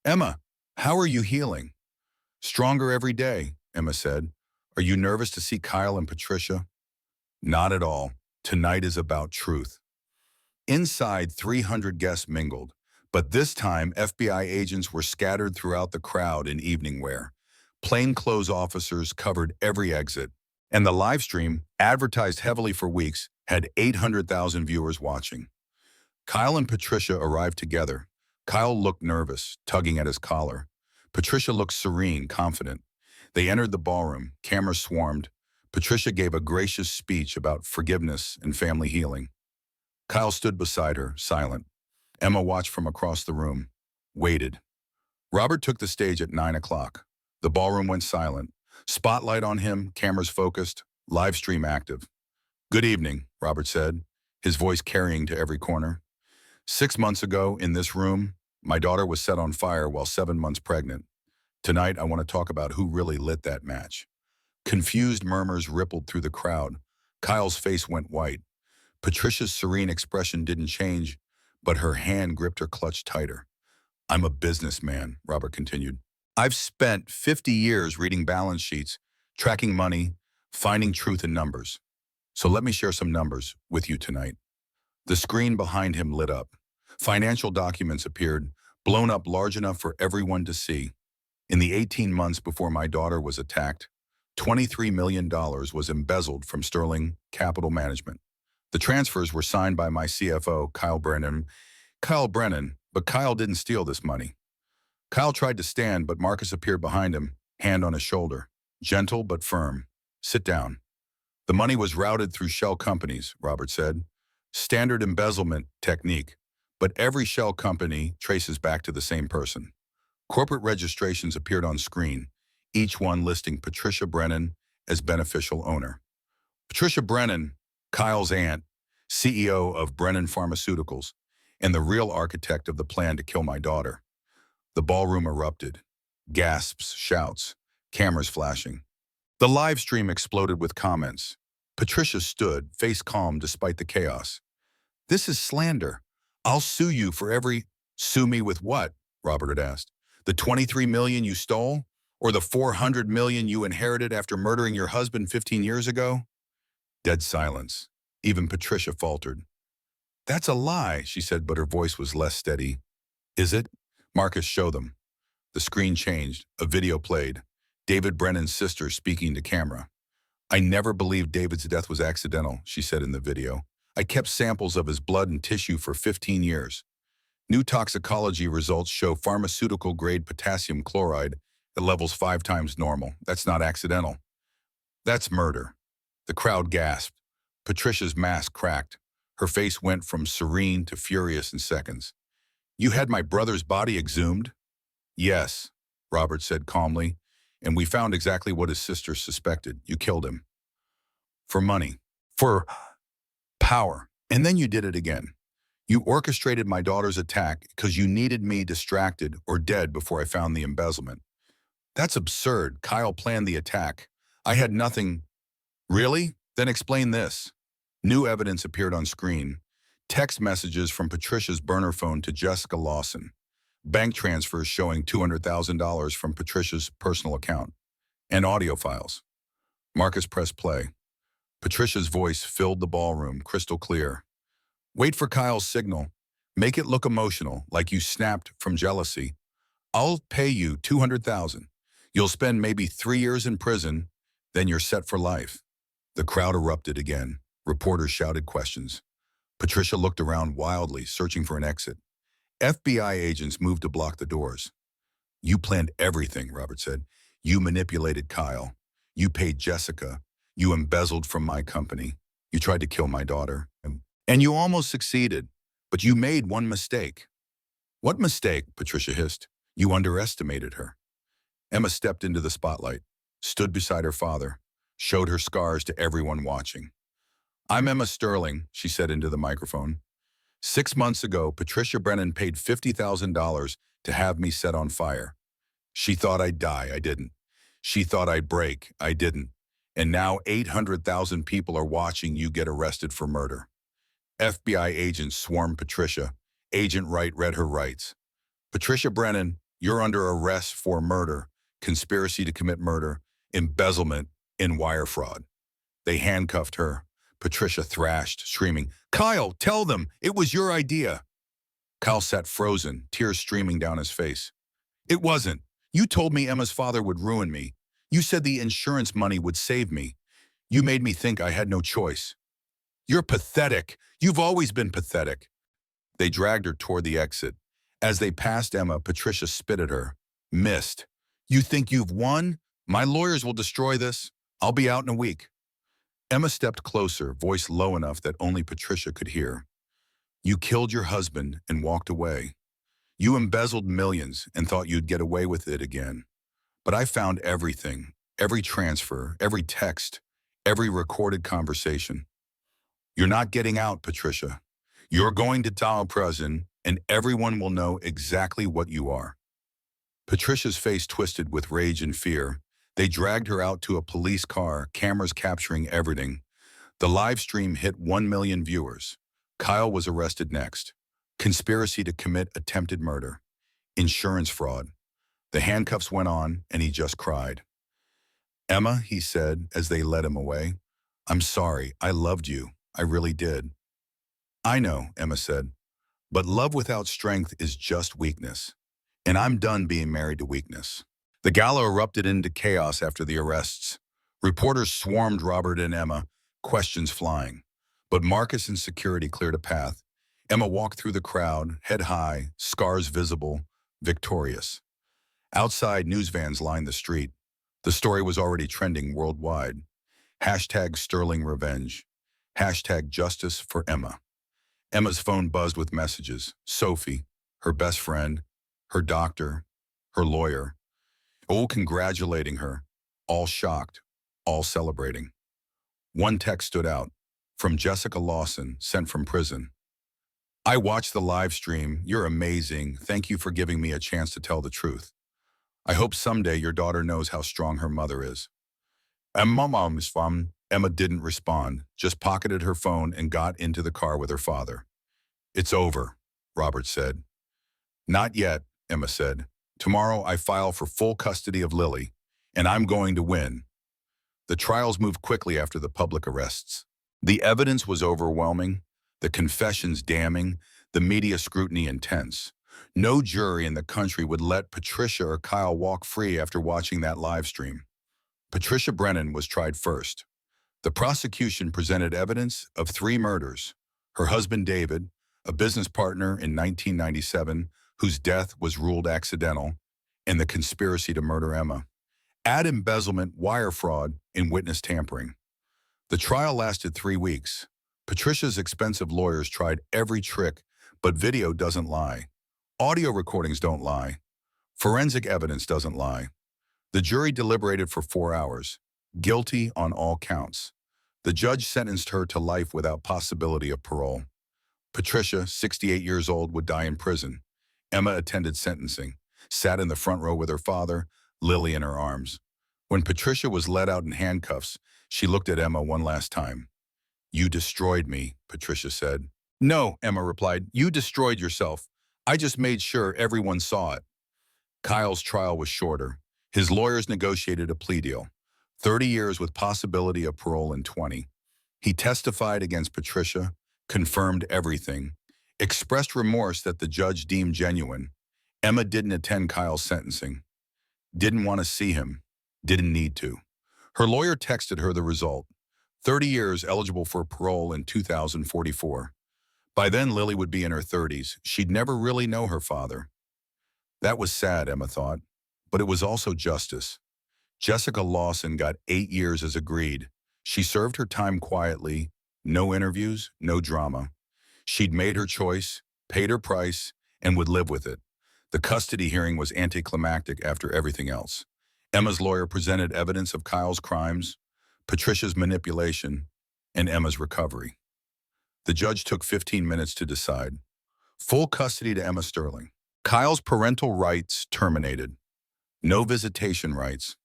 Emma, how are you healing? Stronger every day, Emma said. Are you nervous to see Kyle and Patricia? Not at all. Tonight is about truth. Inside, 300 guests mingled, but this time FBI agents were scattered throughout the crowd in evening wear. Plainclothes officers covered every exit, and the live stream, advertised heavily for weeks, had 800,000 viewers watching. Kyle and Patricia arrived together. Kyle looked nervous, tugging at his collar. Patricia looked serene, confident. They entered the ballroom. Cameras swarmed. Patricia gave a gracious speech about forgiveness and family healing. Kyle stood beside her, silent. Emma watched from across the room, waited. Robert took the stage at 9 o'clock. The ballroom went silent. Spotlight on him, cameras focused, live stream active. Good evening, Robert said, his voice carrying to every corner. 6 months ago, in this room, my daughter was set on fire while 7 months pregnant. Tonight, I want to talk about who really lit that match. Confused murmurs rippled through the crowd. Kyle's face went white. Patricia's serene expression didn't change, but her hand gripped her clutch tighter. I'm a businessman, Robert continued. I've spent 50 years reading balance sheets, tracking money, finding truth in numbers. So let me share some numbers with you tonight. The screen behind him lit up. Financial documents appeared, blown up large enough for everyone to see. In the 18 months before my daughter was attacked, $23 million was embezzled from Sterling Capital Management. The transfers were signed by my CFO, Kyle Brennan, but Kyle didn't steal this money. Kyle tried to stand, but Marcus appeared behind him, hand on his shoulder. Gentle but firm. Sit down. The money was routed through shell companies, Robert said. Standard embezzlement technique, but every shell company traces back to the same person. Corporate registrations appeared on screen, each one listing Patricia Brennan as beneficial owner. Patricia Brennan, Kyle's aunt, CEO of Brennan Pharmaceuticals, and the real architect of the plan to kill my daughter. The ballroom erupted. Gasps, shouts, cameras flashing. The live stream exploded with comments. Patricia stood, face calm despite the chaos. This is slander. I'll sue you for every... Sue me with what? Robert had asked. The $23 million you stole? Or the $400 million you inherited after murdering your husband 15 years ago? Dead silence. Even Patricia faltered. That's a lie, she said, but her voice was less steady. Is it? Marcus, show them. The screen changed. A video played. David Brennan's sister speaking to camera. I never believed David's death was accidental, she said in the video. I kept samples of his blood and tissue for 15 years. New toxicology results show pharmaceutical-grade potassium chloride at levels 5 times normal. That's not accidental. That's murder. The crowd gasped. Patricia's mask cracked. Her face went from serene to furious in seconds. You had my brother's body exhumed? Yes, Robert said calmly, and we found exactly what his sister suspected. You killed him. For money. For power. And then you did it again. You orchestrated my daughter's attack because you needed me distracted or dead before I found the embezzlement. That's absurd. Kyle planned the attack. I had nothing. Really? Then explain this. New evidence appeared on screen. Text messages from Patricia's burner phone to Jessica Lawson. Bank transfers showing $200,000 from Patricia's personal account. And audio files. Marcus pressed play. Patricia's voice filled the ballroom, crystal clear. Wait for Kyle's signal. Make it look emotional, like you snapped from jealousy. I'll pay you $200,000. You'll spend maybe 3 years in prison, then you're set for life. The crowd erupted again. Reporters shouted questions. Patricia looked around wildly, searching for an exit. FBI agents moved to block the doors. You planned everything, Robert said. You manipulated Kyle. You paid Jessica. You embezzled from my company. You tried to kill my daughter. And you almost succeeded, but you made one mistake. What mistake? Patricia hissed. You underestimated her. Emma stepped into the spotlight, stood beside her father, showed her scars to everyone watching. I'm Emma Sterling, she said into the microphone. 6 months ago, Patricia Brennan paid $50,000 to have me set on fire. She thought I'd die, I didn't. She thought I'd break, I didn't. And now 800,000 people are watching you get arrested for murder. FBI agents swarmed Patricia. Agent Wright read her rights. Patricia Brennan, you're under arrest for murder, conspiracy to commit murder, embezzlement, and wire fraud. They handcuffed her. Patricia thrashed, screaming, Kyle, tell them, it was your idea. Kyle sat frozen, tears streaming down his face. It wasn't. You told me Emma's father would ruin me. You said the insurance money would save me. You made me think I had no choice. You're pathetic. You've always been pathetic. They dragged her toward the exit. As they passed Emma, Patricia spit at her. Missed. You think you've won? My lawyers will destroy this. I'll be out in a week. Emma stepped closer, voice low enough that only Patricia could hear. You killed your husband and walked away. You embezzled millions and thought you'd get away with it again. But I found everything, every transfer, every text, every recorded conversation. You're not getting out, Patricia. You're going to Tao prison, and everyone will know exactly what you are. Patricia's face twisted with rage and fear. They dragged her out to a police car, cameras capturing everything. The live stream hit 1 million viewers. Kyle was arrested next. Conspiracy to commit attempted murder. Insurance fraud. The handcuffs went on, and he just cried. Emma, he said as they led him away, I'm sorry, I loved you. I really did. I know, Emma said, but love without strength is just weakness. And I'm done being married to weakness. The gala erupted into chaos after the arrests. Reporters swarmed Robert and Emma, questions flying. But Marcus and security cleared a path. Emma walked through the crowd, head high, scars visible, victorious. Outside, news vans lined the street. The story was already trending worldwide. Hashtag Sterling Revenge. Hashtag Justice for Emma. Emma's phone buzzed with messages. Sophie, her best friend, her doctor, her lawyer, all congratulating her, all shocked, all celebrating. One text stood out, from Jessica Lawson, sent from prison. I watched the live stream. You're amazing. Thank you for giving me a chance to tell the truth. I hope someday your daughter knows how strong her mother is. Emma, mom is fun. Emma didn't respond, just pocketed her phone and got into the car with her father. It's over, Robert said. Not yet, Emma said. Tomorrow I file for full custody of Lily, and I'm going to win. The trials moved quickly after the public arrests. The evidence was overwhelming, the confessions damning, the media scrutiny intense. No jury in the country would let Patricia or Kyle walk free after watching that live stream. Patricia Brennan was tried first. The prosecution presented evidence of 3 murders. Her husband David, a business partner in 1997, whose death was ruled accidental, and the conspiracy to murder Emma. Add embezzlement, wire fraud, and witness tampering. The trial lasted 3 weeks. Patricia's expensive lawyers tried every trick, but video doesn't lie. Audio recordings don't lie. Forensic evidence doesn't lie. The jury deliberated for 4 hours, guilty on all counts. The judge sentenced her to life without possibility of parole. Patricia, 68 years old, would die in prison. Emma attended sentencing, sat in the front row with her father, Lily in her arms. When Patricia was led out in handcuffs, she looked at Emma one last time. "You destroyed me," Patricia said. "No," Emma replied, "you destroyed yourself. I just made sure everyone saw it." Kyle's trial was shorter. His lawyers negotiated a plea deal, 30 years with possibility of parole in 20. He testified against Patricia, confirmed everything, expressed remorse that the judge deemed genuine. Emma didn't attend Kyle's sentencing, didn't want to see him, didn't need to. Her lawyer texted her the result: 30 years eligible for parole in 2044. By then, Lily would be in her 30s. She'd never really know her father. That was sad, Emma thought, but it was also justice. Jessica Lawson got 8 years as agreed. She served her time quietly, no interviews, no drama. She'd made her choice, paid her price, and would live with it. The custody hearing was anticlimactic after everything else. Emma's lawyer presented evidence of Kyle's crimes, Patricia's manipulation, and Emma's recovery. The judge took 15 minutes to decide. Full custody to Emma Sterling. Kyle's parental rights terminated. No visitation rights.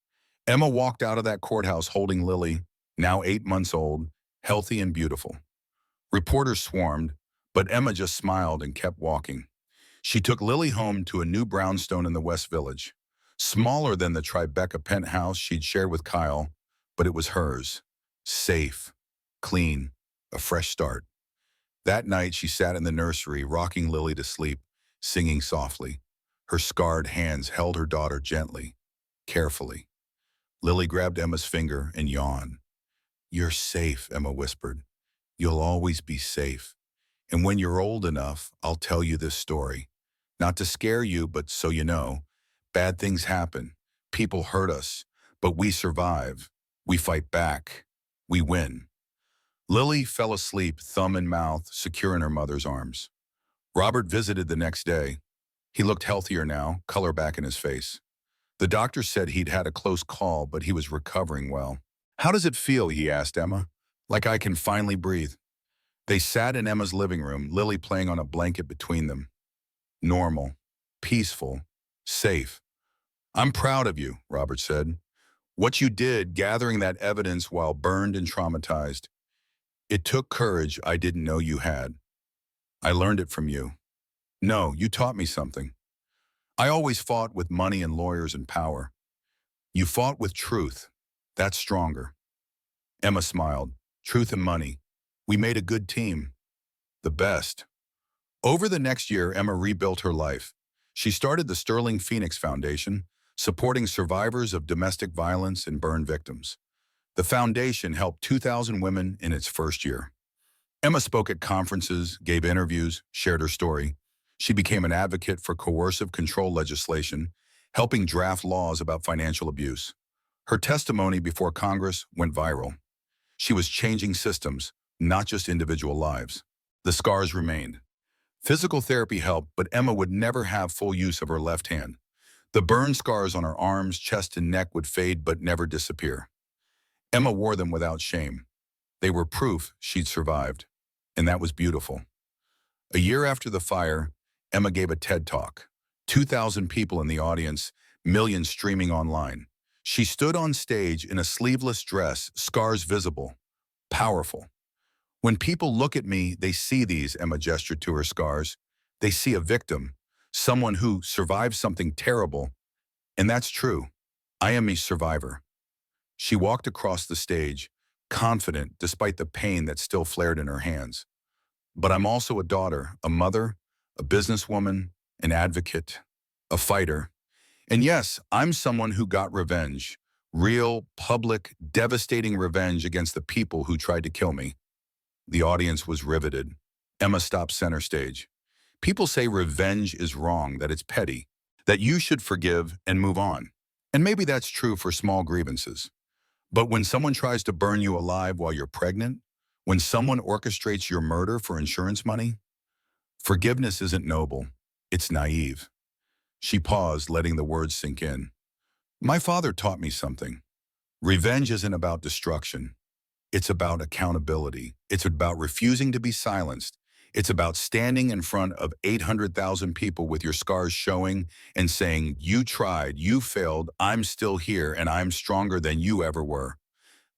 Emma walked out of that courthouse holding Lily, now 8 months old, healthy and beautiful. Reporters swarmed, but Emma just smiled and kept walking. She took Lily home to a new brownstone in the West Village. Smaller than the Tribeca penthouse she'd shared with Kyle, but it was hers. Safe, clean, a fresh start. That night, she sat in the nursery, rocking Lily to sleep, singing softly. Her scarred hands held her daughter gently, carefully. Lily grabbed Emma's finger and yawned. "You're safe," Emma whispered. "You'll always be safe. And when you're old enough, I'll tell you this story. Not to scare you, but so you know. Bad things happen. People hurt us. But we survive. We fight back. We win." Lily fell asleep, thumb in mouth, secure in her mother's arms. Robert visited the next day. He looked healthier now, color back in his face. The doctor said he'd had a close call, but he was recovering well. "How does it feel?" he asked Emma. "Like I can finally breathe." They sat in Emma's living room, Lily playing on a blanket between them. Normal, peaceful, safe. "I'm proud of you," Robert said. "What you did, gathering that evidence while burned and traumatized. It took courage I didn't know you had. I learned it from you. No, you taught me something. I always fought with money and lawyers and power. You fought with truth. That's stronger." Emma smiled. "Truth and money. We made a good team. The best." Over the next year, Emma rebuilt her life. She started the Sterling Phoenix Foundation, supporting survivors of domestic violence and burn victims. The foundation helped 2,000 women in its first year. Emma spoke at conferences, gave interviews, shared her story. She became an advocate for coercive control legislation, helping draft laws about financial abuse. Her testimony before Congress went viral. She was changing systems, not just individual lives. The scars remained. Physical therapy helped, but Emma would never have full use of her left hand. The burn scars on her arms, chest, and neck would fade but never disappear. Emma wore them without shame. They were proof she'd survived, and that was beautiful. A year after the fire, Emma gave a TED Talk. 2,000 people in the audience, millions streaming online. She stood on stage in a sleeveless dress, scars visible, powerful. "When people look at me, they see these," Emma gestured to her scars. "They see a victim, someone who survived something terrible. And that's true. I am a survivor." She walked across the stage, confident despite the pain that still flared in her hands. But I'm also a daughter, a mother, a businesswoman, an advocate, a fighter. And yes, I'm someone who got revenge. Real, public, devastating revenge against the people who tried to kill me. The audience was riveted. Emma stopped center stage. People say revenge is wrong, that it's petty, that you should forgive and move on. And maybe that's true for small grievances. But when someone tries to burn you alive while you're pregnant, when someone orchestrates your murder for insurance money, forgiveness isn't noble. It's naive. She paused, letting the words sink in. My father taught me something. Revenge isn't about destruction. It's about accountability. It's about refusing to be silenced. It's about standing in front of 800,000 people with your scars showing and saying, you tried, you failed, I'm still here, and I'm stronger than you ever were.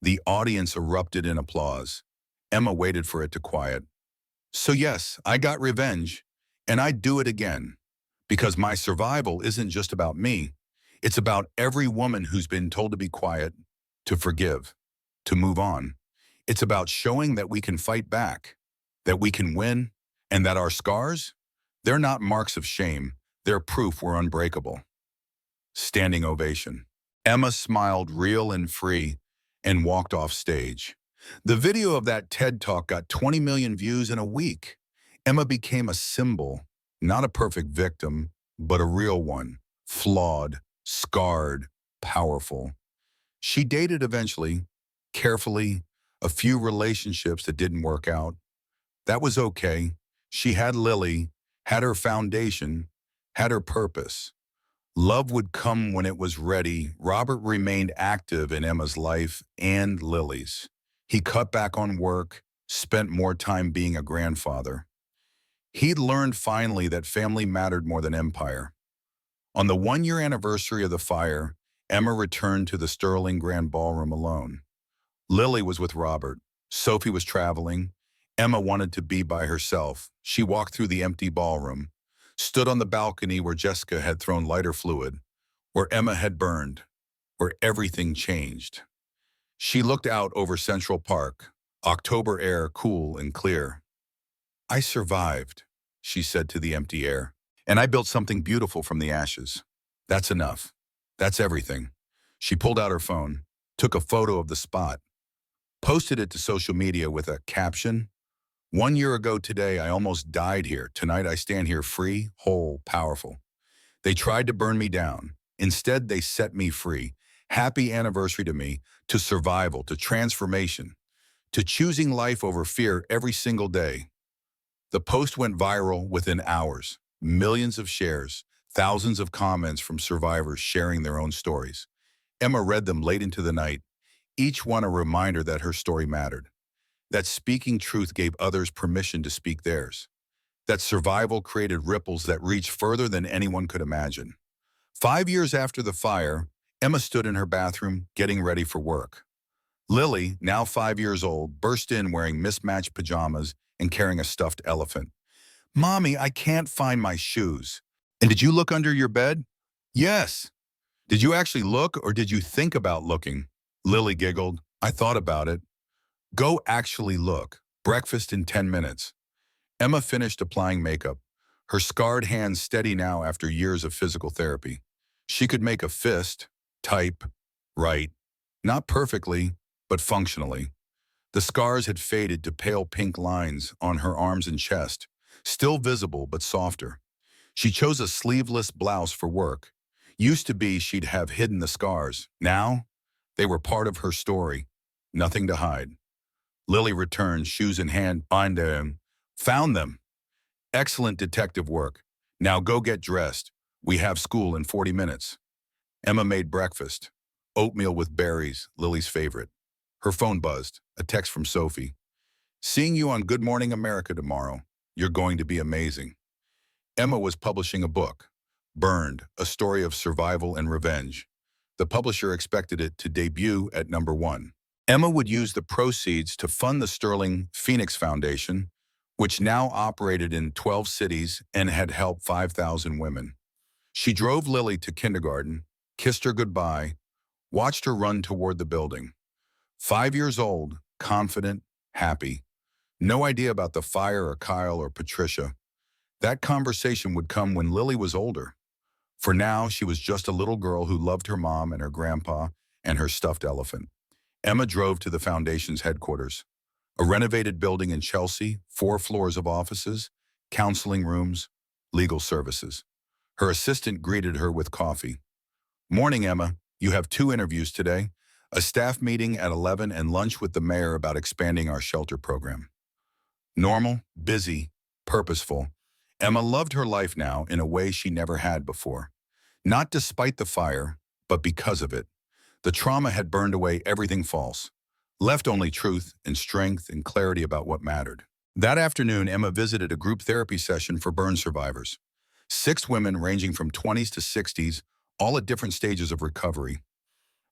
The audience erupted in applause. Emma waited for it to quiet. So yes, I got revenge, and I'd do it again. Because my survival isn't just about me. It's about every woman who's been told to be quiet, to forgive, to move on. It's about showing that we can fight back, that we can win, and that our scars, they're not marks of shame. They're proof we're unbreakable. Standing ovation. Emma smiled real and free and walked off stage. The video of that TED Talk got 20 million views in a week. Emma became a symbol, not a perfect victim, but a real one. Flawed, scarred, powerful. She dated eventually, carefully, a few relationships that didn't work out. That was okay. She had Lily, had her foundation, had her purpose. Love would come when it was ready. Robert remained active in Emma's life and Lily's. He cut back on work, spent more time being a grandfather. He'd learned finally that family mattered more than empire. On the one-year anniversary of the fire, Emma returned to the Sterling Grand Ballroom alone. Lily was with Robert. Sophie was traveling. Emma wanted to be by herself. She walked through the empty ballroom, stood on the balcony where Jessica had thrown lighter fluid, where Emma had burned, where everything changed. She looked out over Central Park, October air cool and clear. I survived, she said to the empty air, and I built something beautiful from the ashes. That's enough. That's everything. She pulled out her phone, took a photo of the spot, posted it to social media with a caption, 1 year ago today, I almost died here. Tonight I stand here free, whole, powerful. They tried to burn me down. Instead, they set me free. Happy anniversary to me, to survival, to transformation, to choosing life over fear every single day. The post went viral within hours. Millions of shares, thousands of comments from survivors sharing their own stories. Emma read them late into the night, each one a reminder that her story mattered, that speaking truth gave others permission to speak theirs, that survival created ripples that reached further than anyone could imagine. 5 years after the fire, Emma stood in her bathroom, getting ready for work. Lily, now 5 years old, burst in wearing mismatched pajamas and carrying a stuffed elephant. Mommy, I can't find my shoes. And did you look under your bed? Yes. Did you actually look or did you think about looking? Lily giggled. I thought about it. Go actually look. Breakfast in 10 minutes. Emma finished applying makeup, her scarred hands steady now after years of physical therapy. She could make a fist, type, write, not perfectly, but functionally. The scars had faded to pale pink lines on her arms and chest, still visible but softer. She chose a sleeveless blouse for work. Used to be she'd have hidden the scars. Now, they were part of her story. Nothing to hide. Lily returned, shoes in hand, found them. Excellent detective work. Now go get dressed. We have school in 40 minutes. Emma made breakfast. Oatmeal with berries, Lily's favorite. Her phone buzzed, a text from Sophie. Seeing you on Good Morning America tomorrow. You're going to be amazing. Emma was publishing a book, Burned, a story of survival and revenge. The publisher expected it to debut at #1. Emma would use the proceeds to fund the Sterling Phoenix Foundation, which now operated in 12 cities and had helped 5,000 women. She drove Lily to kindergarten, kissed her goodbye, watched her run toward the building. 5 years old, confident, happy. No idea about the fire or Kyle or Patricia. That conversation would come when Lily was older. For now, she was just a little girl who loved her mom and her grandpa and her stuffed elephant. Emma drove to the foundation's headquarters, a renovated building in Chelsea, 4 floors of offices, counseling rooms, legal services. Her assistant greeted her with coffee. "Morning, Emma. You have 2 interviews today, a staff meeting at 11 and lunch with the mayor about expanding our shelter program." Normal, busy, purposeful. Emma loved her life now in a way she never had before. Not despite the fire, but because of it. The trauma had burned away everything false, left only truth and strength and clarity about what mattered. That afternoon, Emma visited a group therapy session for burn survivors. 6 women ranging from 20s to 60s, all at different stages of recovery.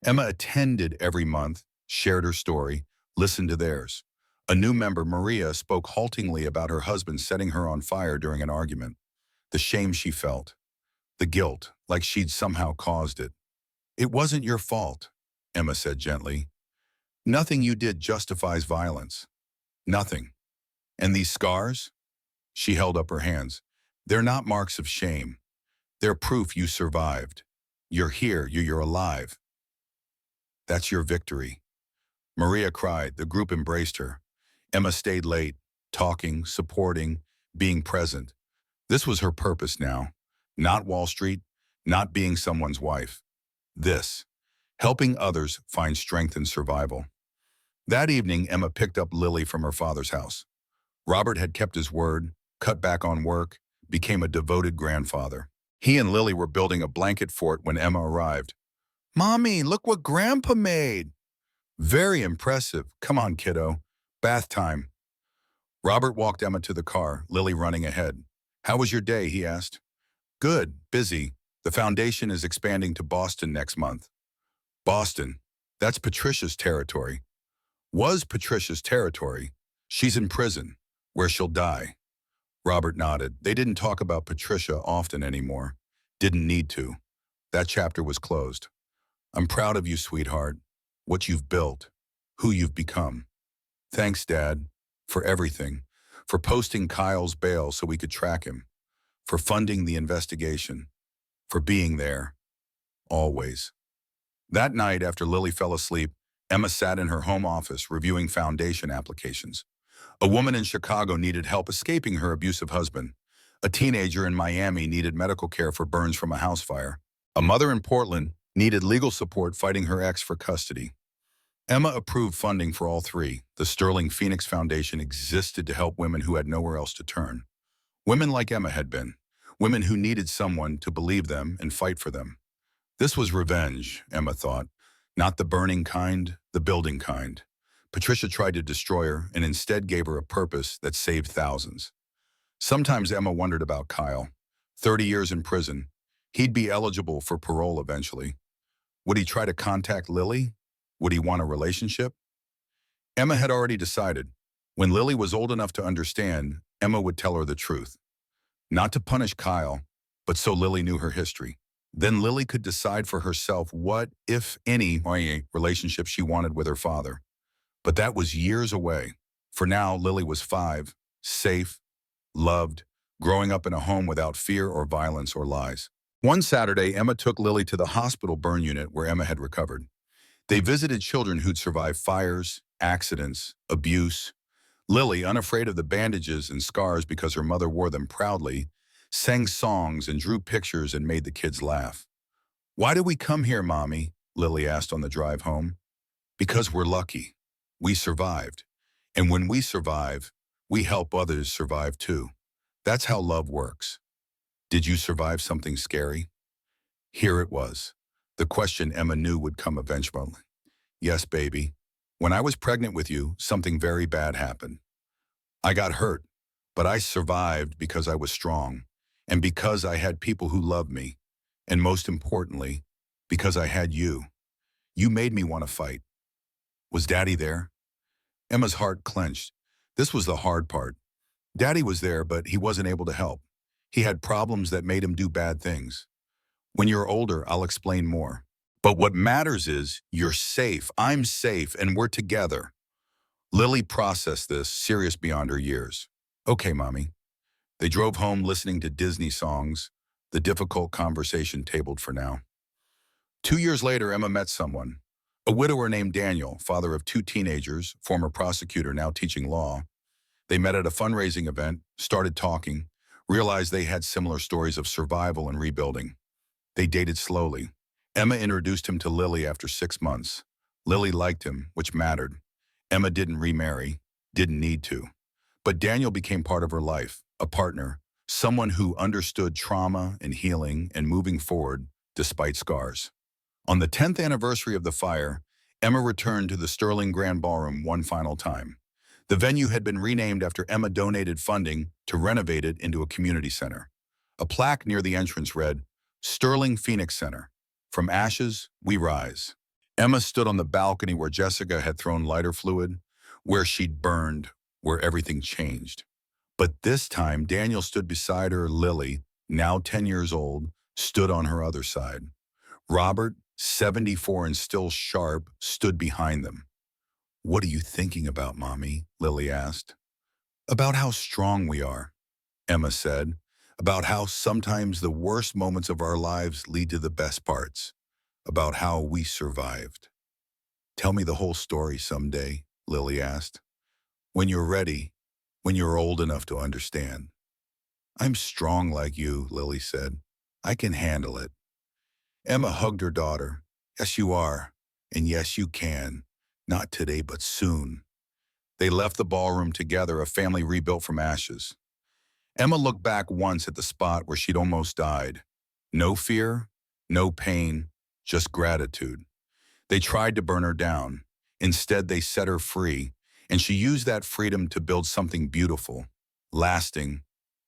Emma attended every month, shared her story, listened to theirs. A new member, Maria, spoke haltingly about her husband setting her on fire during an argument. The shame she felt. The guilt, like she'd somehow caused it. "It wasn't your fault," Emma said gently. "Nothing you did justifies violence. Nothing. And these scars?" She held up her hands. "They're not marks of shame. They're proof you survived. You're here, you're alive. That's your victory." Maria cried. The group embraced her. Emma stayed late, talking, supporting, being present. This was her purpose now. Not Wall Street, not being someone's wife. This, helping others find strength in survival. That evening, Emma picked up Lily from her father's house. Robert had kept his word, cut back on work, became a devoted grandfather. He and Lily were building a blanket fort when Emma arrived. "Mommy, look what Grandpa made." "Very impressive. Come on, kiddo. Bath time." Robert walked Emma to the car, Lily running ahead. "How was your day?" he asked. "Good, busy. The foundation is expanding to Boston next month." "Boston? That's Patricia's territory." "Was Patricia's territory. She's in prison, where she'll die." Robert nodded. They didn't talk about Patricia often anymore. Didn't need to. That chapter was closed. "I'm proud of you, sweetheart. What you've built. Who you've become." "Thanks, Dad. For everything. For posting Kyle's bail so we could track him. For funding the investigation. For being there. Always." That night, after Lily fell asleep, Emma sat in her home office reviewing foundation applications. A woman in Chicago needed help escaping her abusive husband. A teenager in Miami needed medical care for burns from a house fire. A mother in Portland needed legal support fighting her ex for custody. Emma approved funding for all 3. The Sterling Phoenix Foundation existed to help women who had nowhere else to turn. Women like Emma had been. Women who needed someone to believe them and fight for them. This was revenge, Emma thought. Not the burning kind, the building kind. Patricia tried to destroy her and instead gave her a purpose that saved thousands. Sometimes Emma wondered about Kyle. 30 years in prison. He'd be eligible for parole eventually. Would he try to contact Lily? Would he want a relationship? Emma had already decided. When Lily was old enough to understand, Emma would tell her the truth. Not to punish Kyle, but so Lily knew her history. Then Lily could decide for herself what, if any, relationship she wanted with her father. But that was years away. For now, Lily was 5, safe, loved, growing up in a home without fear or violence or lies. One Saturday, Emma took Lily to the hospital burn unit where Emma had recovered. They visited children who'd survived fires, accidents, abuse. Lily, unafraid of the bandages and scars because her mother wore them proudly, sang songs and drew pictures and made the kids laugh. "Why do we come here, Mommy?" Lily asked on the drive home. "Because we're lucky. We survived. And when we survive, we help others survive too. That's how love works." "Did you survive something scary?" Here it was. The question Emma knew would come eventually. "Yes, baby. When I was pregnant with you, something very bad happened. I got hurt, but I survived because I was strong, and because I had people who loved me, and most importantly, because I had you. You made me want to fight." "Was Daddy there?" Emma's heart clenched. This was the hard part. Daddy was there, but he wasn't able to help. He had problems that made him do bad things. "When you're older, I'll explain more." But what matters is you're safe, I'm safe, and we're together. Lily processed this, serious beyond her years. Okay, Mommy. They drove home listening to Disney songs, the difficult conversation tabled for now. 2 years later, Emma met someone, a widower named Daniel, father of two teenagers, former prosecutor now teaching law. They met at a fundraising event, started talking, realized they had similar stories of survival and rebuilding. They dated slowly. Emma introduced him to Lily after 6 months. Lily liked him, which mattered. Emma didn't remarry, didn't need to. But Daniel became part of her life, a partner, someone who understood trauma and healing and moving forward despite scars. On the 10th anniversary of the fire, Emma returned to the Sterling Grand Ballroom one final time. The venue had been renamed after Emma donated funding to renovate it into a community center. A plaque near the entrance read, Sterling Phoenix Center. From ashes, we rise. Emma stood on the balcony where Jessica had thrown lighter fluid, where she'd burned, where everything changed. But this time, Daniel stood beside her. Lily, now 10 years old, stood on her other side. Robert, 74 and still sharp, stood behind them. What are you thinking about, Mommy? Lily asked. About how strong we are, Emma said. About how sometimes the worst moments of our lives lead to the best parts. About how we survived. Tell me the whole story someday, Lily asked. When you're ready, when you're old enough to understand. I'm strong like you, Lily said. I can handle it. Emma hugged her daughter. Yes, you are. And yes, you can. Not today, but soon. They left the ballroom together, a family rebuilt from ashes. Emma looked back once at the spot where she'd almost died. No fear, no pain, just gratitude. They tried to burn her down. Instead, they set her free, and she used that freedom to build something beautiful, lasting,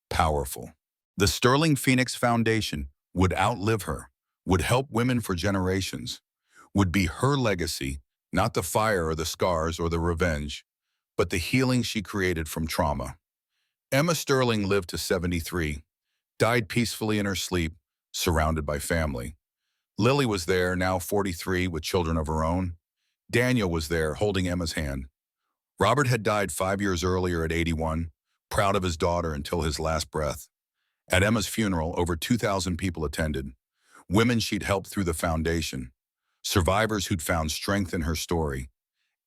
powerful. The Sterling Phoenix Foundation would outlive her, would help women for generations, would be her legacy, not the fire or the scars or the revenge, but the healing she created from trauma. Emma Sterling lived to 73, died peacefully in her sleep, surrounded by family. Lily was there, now 43, with children of her own. Daniel was there, holding Emma's hand. Robert had died 5 years earlier at 81, proud of his daughter until his last breath. At Emma's funeral, over 2,000 people attended. Women she'd helped through the foundation. Survivors who'd found strength in her story.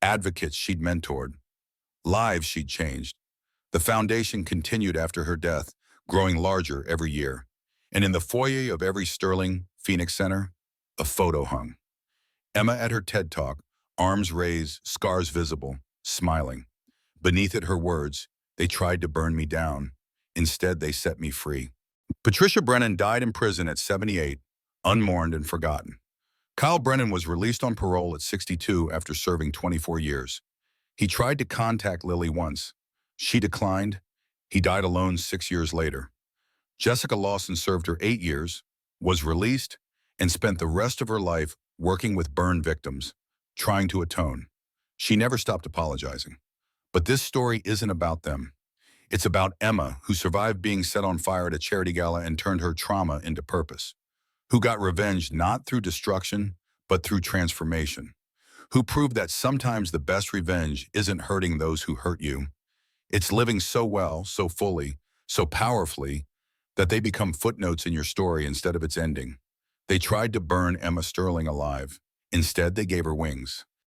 Advocates she'd mentored. Lives she'd changed. The foundation continued after her death, growing larger every year. And in the foyer of every Sterling Phoenix Center, a photo hung. Emma at her TED Talk, arms raised, scars visible, smiling. Beneath it, her words, they tried to burn me down. Instead, they set me free. Patricia Brennan died in prison at 78, unmourned and forgotten. Kyle Brennan was released on parole at 62 after serving 24 years. He tried to contact Lily once. She declined. He died alone 6 years later. Jessica Lawson served her 8 years, was released, and spent the rest of her life working with burn victims, trying to atone. She never stopped apologizing. But this story isn't about them. It's about Emma, who survived being set on fire at a charity gala and turned her trauma into purpose, who got revenge not through destruction, but through transformation, who proved that sometimes the best revenge isn't hurting those who hurt you. It's living so well, so fully, so powerfully, that they become footnotes in your story instead of its ending. They tried to burn Emma Sterling alive. Instead, they gave her wings.